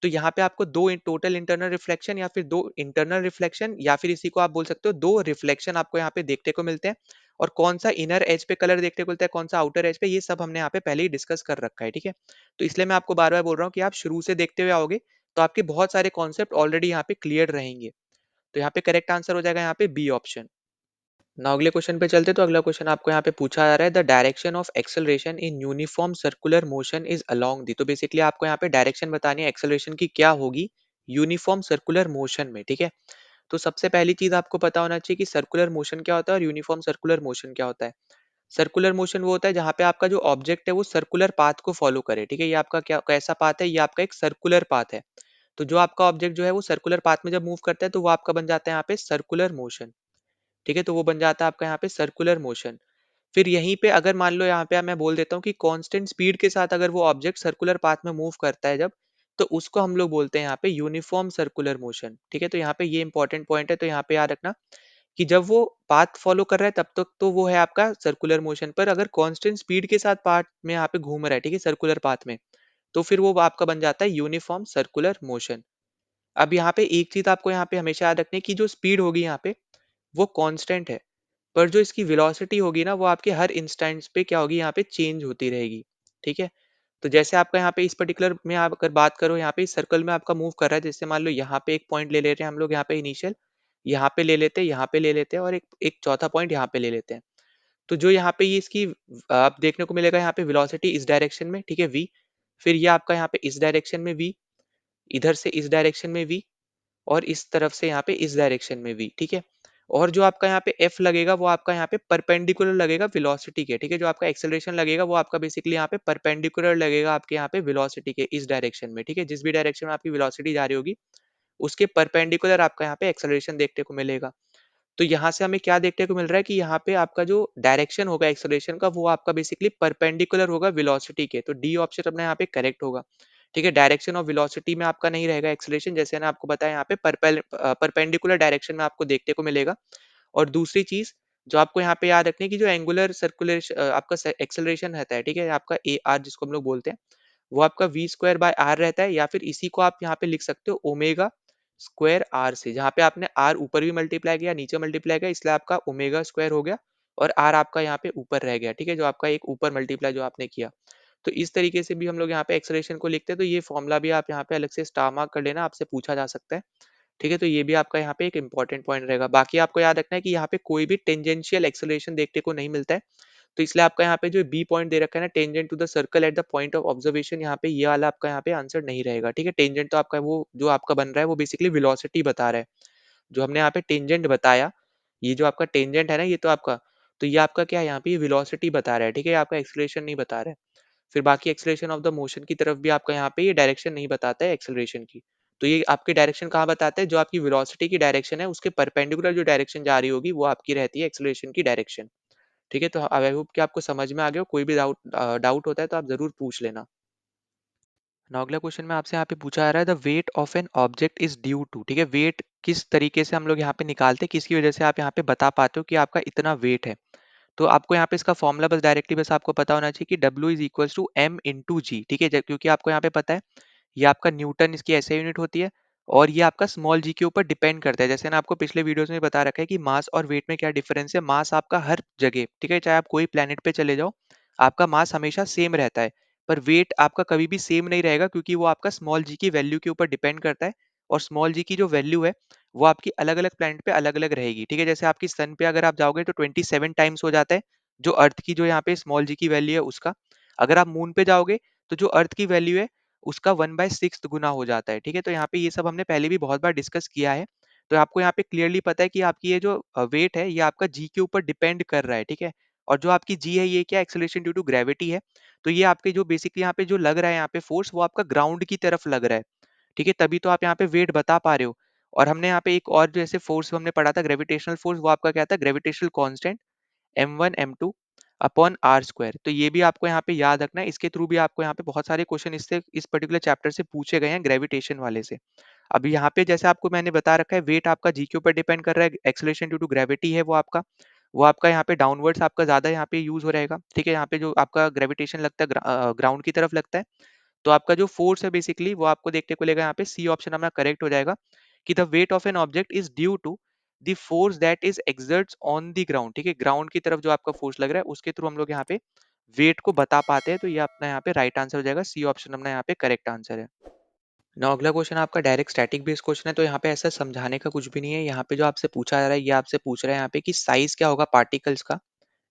तो यहाँ पे आपको दो टोटल इंटरनल रिफ्लेक्शन, या फिर दो इंटरनल रिफ्लेक्शन, या फिर इसी को आप बोल सकते हो दो रिफ्लेक्शन आपको यहाँ पे देखने को मिलते हैं। और कौन सा इनर एज पे कलर देखने को मिलता है, कौन सा आउटर एज पे, ये सब हमने यहाँ पे पहले ही डिस्कस कर रखा है, ठीक है? तो इसलिए मैं आपको बार बार बोल रहा हूँ कि आप शुरू से देखते हुए आओगे, तो आपके बहुत सारे कॉन्सेप्ट ऑलरेडी यहाँ पे क्लियर रहेंगे। तो यहाँ पे करेक्ट आंसर हो जाएगा यहाँ पे बी ऑप्शन। नाउ अगले क्वेश्चन पे चलते, तो अगला क्वेश्चन आपको यहाँ पे पूछा जा रहा है, the direction of acceleration in uniform circular motion is along the. तो बेसिकली आपको यहाँ पे डायरेक्शन बतानी है एक्सेलरेशन की क्या होगी यूनिफॉर्म सर्कुलर मोशन में, ठीक है? तो सबसे पहली चीज आपको पता होना चाहिए कि सर्कुलर मोशन क्या होता है और यूनिफॉर्म सर्कुलर मोशन क्या होता है। सर्कुलर मोशन वो होता है जहाँ पे आपका जो ऑब्जेक्ट है वो सर्कुलर पाथ को फॉलो करे, ठीक है? ये आपका क्या कैसा पाथ है, ये आपका एक सर्कुलर पाथ है। तो जो आपका ऑब्जेक्ट जो है वो सर्कुलर पाथ में जब मूव करता है, तो वो आपका बन जाता है यहाँ पे सर्कुलर मोशन, ठीक है? तो वो बन जाता है आपका यहाँ पे सर्कुलर मोशन। फिर यहीं पे अगर मान लो यहाँ पे मैं बोल देता हूँ कि कांस्टेंट स्पीड के साथ अगर वो ऑब्जेक्ट सर्कुलर पाथ में मूव करता है जब, तो उसको हम लोग बोलते हैं यहाँ पे यूनिफॉर्म सर्कुलर मोशन, ठीक है? तो यहाँ पे ये इंपॉर्टेंट पॉइंट है, तो यहाँ पे याद रखना कि जब वो पाथ फॉलो कर रहा है तब तक तो वो है आपका सर्कुलर मोशन, पर अगर कांस्टेंट स्पीड के साथ पाथ में यहाँ पे घूम रहा है, ठीक है, सर्कुलर पाथ में, तो फिर वो आपका बन जाता है यूनिफॉर्म सर्कुलर मोशन। अब यहाँ पे एक चीज आपको यहाँ पे हमेशा याद रखनी है कि जो स्पीड होगी यहाँ पे वो कांस्टेंट है, पर जो इसकी वेलोसिटी होगी ना वो आपके हर इंस्टेंट्स पे क्या होगी, यहाँ पे चेंज होती रहेगी, ठीक है? तो जैसे आपका यहाँ पे इस पर्टिकुलर में आप अगर बात करो, यहाँ पे इस सर्कल में आपका मूव कर रहा है, जैसे मान लो यहाँ पे एक पॉइंट ले ले रहे हैं हम लोग यहाँ पे इनिशियल, यहाँ पे ले लेते हैं, यहाँ पे ले लेते हैं और एक एक चौथा पॉइंट यहाँ पे ले लेते हैं। तो जो यहाँ पे ये इसकी आप देखने को मिलेगा यहाँ पे वेलोसिटी इस डायरेक्शन में, ठीक है, v। फिर ये आपका यहाँ पे इस डायरेक्शन में v, इधर से इस डायरेक्शन में v, और इस तरफ से यहाँ पे इस डायरेक्शन में v, ठीक है। और जो आपका यहाँ पे f लगेगा वो आपका यहाँ पे परपेंडिकुलर लगेगा वेलोसिटी के, ठीक है। जो आपका एक्सेलरेशन लगेगा वो आपका बेसिकली यहाँ पे परपेंडिकुलर लगेगा आपके यहाँ पे वेलोसिटी के इस डायरेक्शन में, ठीक है। जिस भी डायरेक्शन में आपकी वेलोसिटी जा रही होगी उसके परपेंडिकुलर आपका यहाँ पे एक्सेलरेशन देखने को मिलेगा। तो यहाँ से हमें क्या देखने को मिल रहा है कि यहाँ पे आपका जो डायरेक्शन होगा एक्सेलरेशन का वो आपका बेसिकली परपेंडिकुलर होगा वेलोसिटी के, तो डी ऑप्शन अपना यहाँ पे करेक्ट होगा, ठीक है। डायरेक्शन ऑफ वेलोसिटी में आपका नहीं रहेगा एक्सेलरेशन, जैसे मैंने आपको बताया यहाँ पे परपेंडिकुलर डायरेक्शन में आपको देखने को मिलेगा। और दूसरी चीज जो आपको यहाँ पे याद रखनी है कि जो एंगुलर सर्कुलेशन आपका एक्सेलरेशन रहता है, ठीक है, आपका ए आर जिसको हम लोग बोलते हैं, वो आपका वी स्क्वायर बाय आर रहता है, या फिर इसी को आप यहाँ पे लिख सकते हो ओमेगा स्क्वायर आर से, जहाँ पे आपने आर ऊपर भी मल्टीप्लाई किया नीचे मल्टीप्लाई किया, इसलिए आपका ओमेगा स्क्वायर हो गया और आर आपका यहाँ पे ऊपर रह गया, ठीक है, जो आपका एक ऊपर मल्टीप्लाई जो आपने किया। तो इस तरीके से भी हम लोग यहाँ पे एक्सेलरेशन को लिखते हैं, तो ये फॉर्मूला भी आप यहाँ पे अलग से स्टार मार्क कर लेना, आपसे पूछा जा सकता है, ठीक है। तो ये भी आपका यहाँ पे एक इंपॉर्टेंट पॉइंट रहेगा। बाकी आपको याद रखना है कि यहाँ पे कोई भी टेंजेंशियल एक्सेलरेशन देखने को नहीं मिलता है, तो इसलिए आपका यहाँ पे जो बी पॉइंट दे रखा है ना, tangent to the circle at the point of observation, यहाँ पे ये वाला आपका यहाँ पे आंसर नहीं रहेगा, ठीक है। टेंजेंट तो आपका वो जो आपका बन रहा है वो बेसिकली वेलोसिटी बता रहा है, जो हमने यहाँ पे टेंजेंट बताया, ये जो आपका टेंजेंट है ना, ये तो आपका, तो ये आपका क्या है यहाँ पे वेलोसिटी बता रहा है, ठीक है, आपका एक्सेलरेशन नहीं बता रहा है। फिर बाकी एक्सेलरेशन ऑफ द मोशन की तरफ भी आपका यहाँ पे ये डायरेक्शन नहीं बताता है एक्सेलरेशन की, तो ये आपकी डायरेक्शन कहाँ बताता है, जो आपकी वेलोसिटी की डायरेक्शन है उसके परपेंडिकुलर जो डायरेक्शन जा रही होगी वो आपकी रहती है एक्सेलरेशन की डायरेक्शन, ठीक है। तो आई होप कि आपको समझ में आ गया हो, कोई भी डाउट होता है तो आप जरूर पूछ लेना। नाउ अगला क्वेश्चन में आपसे यहाँ पे पूछा जा रहा है the weight of an object is due to, ठीक है, वेट किस तरीके से हम लोग यहाँ पे निकालते हैं, किसकी वजह से आप यहाँ पे बता पाते हो कि आपका इतना वेट है। तो आपको यहाँ पे इसका फॉर्मूला बस डायरेक्टली बस आपको पता होना चाहिए कि W is equal to M into G, ठीक है, क्योंकि आपको यहाँ पे पता है ये आपका न्यूटन इसकी ऐसे यूनिट होती है, और ये आपका स्मॉल जी के ऊपर डिपेंड करता है। जैसे ना आपको पिछले वीडियोस में बता रखा है कि मास और वेट में क्या डिफरेंस है। मास आपका हर जगह, ठीक है, चाहे आप कोई प्लेनेट पे चले जाओ, आपका मास हमेशा सेम रहता है, पर वेट आपका कभी भी सेम नहीं रहेगा, क्योंकि वो आपका स्मॉल जी की वैल्यू के ऊपर डिपेंड करता है। और स्मॉल जी की जो वैल्यू है वो आपकी अलग अलग प्लेनेट पे अलग अलग रहेगी, ठीक है। जैसे आपकी सन पे अगर आप जाओगे तो 27 टाइम्स हो जाता है जो अर्थ की जो यहाँ पे स्मॉल जी की वैल्यू है उसका। अगर आप मून पे जाओगे तो जो अर्थ की वैल्यू है उसका 1/6 गुना हो जाता है, ठीक है। तो यहाँ पे ये सब हमने पहले भी बहुत बार डिस्कस किया है, तो आपको यहाँ पे क्लियरली पता है कि आपकी ये जो वेट है ये आपका जी के ऊपर डिपेंड कर रहा है, ठीक है। और जो आपकी जी है ये क्या, एक्सेलरेशन ड्यू टू ग्रेविटी है, तो ये आपके जो बेसिकली यहाँ पे जो लग रहा है यहाँ पे फोर्स वो आपका ग्राउंड की तरफ लग रहा है, ठीक है, तभी तो आप यहाँ पे वेट बता पा रहे हो। और हमने यहाँ पे एक और जैसे फोर्स हमने पढ़ा था ग्रेविटेशनल फोर्स, वो आपका क्या था, gravitational constant m1 m2 upon R square. तो ये भी आपको यहाँ पे याद रखना है, इसके थ्रू भी आपको यहाँ पे बहुत सारे क्वेश्चन इससे इस पर्टिकुलर चैप्टर से पूछे गए हैं ग्रेविटेशन वाले से। अब यहाँ पे जैसे आपको मैंने बता रखा है वेट आपका जी के ऊपर डिपेंड कर रहा है, एक्सेलरेशन ड्यू टू ग्रेविटी है वो आपका यहाँ पे डाउनवर्ड्स आपका ज्यादा यहाँ पे यूज हो रहेगा, ठीक है। यहाँ पे जो आपका ग्रेविटेशन लगता है ग्राउंड की तरफ लगता है, तो आपका जो फोर्स है बेसिकली वो आपको देखने को मिलेगा यहाँ पे सी ऑप्शन हमारा करेक्ट हो जाएगा कि the weight of an object is due to the force that is exerts on the ground, ठीक है, ग्राउंड की तरफ जो आपका फोर्स लग रहा है उसके थ्रू हम लोग यहाँ पे वेट को बता पाते हैं। तो ये अपना यहाँ पे राइट आंसर हो जाएगा, सी ऑप्शन अपना यहाँ पे करेक्ट आंसर है। ना अगला क्वेश्चन आपका डायरेक्ट स्टैटिक बेस्ड क्वेश्चन है, तो यहाँ पे ऐसा समझाने का कुछ भी नहीं है। यहाँ पे जो आपसे पूछा जा रहा है ये आपसे पूछ रहा है यहाँ पे कि साइज क्या होगा पार्टिकल्स का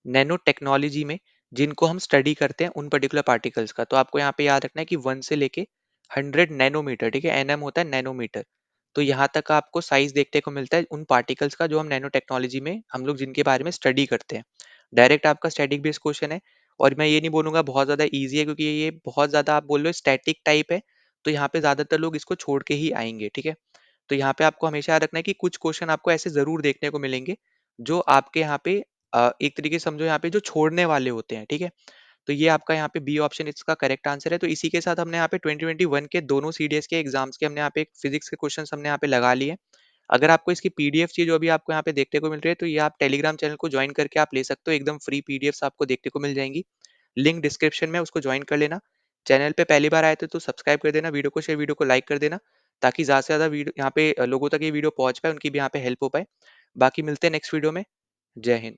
नैनो टेक्नोलॉजी में, जिनको हम स्टडी करते हैं उन पर्टिकुलर पार्टिकल्स का। तो आपको यहाँ पे याद रखना है कि 1 से लेके 100 नैनोमीटर, ठीक है, एनएम होता है नैनोमीटर, तो यहाँ तक का आपको साइज देखने को मिलता है उन पार्टिकल्स का जो हम नैनो टेक्नोलॉजी में हम लोग जिनके बारे में स्टडी करते हैं। डायरेक्ट आपका स्टैटिक बेस्ड क्वेश्चन है, और मैं ये नहीं बोलूंगा बहुत ज्यादा ईजी है, क्योंकि ये बहुत ज्यादा आप बोल रहे हो स्टैटिक टाइप है, तो यहाँ पे ज्यादातर लोग इसको छोड़ के ही आएंगे, ठीक है। तो यहाँ पे आपको हमेशा याद रखना है कि कुछ क्वेश्चन आपको ऐसे जरूर देखने को मिलेंगे जो आपके यहाँ पे एक तरीके से समझो यहाँ पे जो छोड़ने वाले होते हैं, ठीक है। तो ये आपका यहाँ पे बी ऑप्शन इसका करेक्ट आंसर है। तो इसी के साथ हमने यहाँ पे 2021 के दोनों सीडीएस के एग्जाम्स के हमने यहाँ पे फिजिक्स के क्वेश्चन हमने यहाँ पे लगा लिए। अगर आपको इसकी पीडीएफ चाहिए जो अभी आपको यहाँ पे देखने को मिल रही है, तो ये आप टेलीग्राम चैनल को ज्वाइन करके आप ले सकते हो, एकदम फ्री पीडीएफ आपको देखने को मिल जाएंगी। लिंक डिस्क्रिप्शन में, उसको ज्वाइन कर लेना। चैनल पे पहली बार आए थे तो सब्सक्राइब कर देना, वीडियो को शेयर, वीडियो को लाइक कर देना, ताकि ज्यादा से ज्यादा वीडियो यहाँ पे लोगों तक ये वीडियो पहुंच पाए, उनकी भी यहाँ पे हेल्प हो पाए। बाकी मिलते हैं नेक्स्ट वीडियो में। जय हिंद।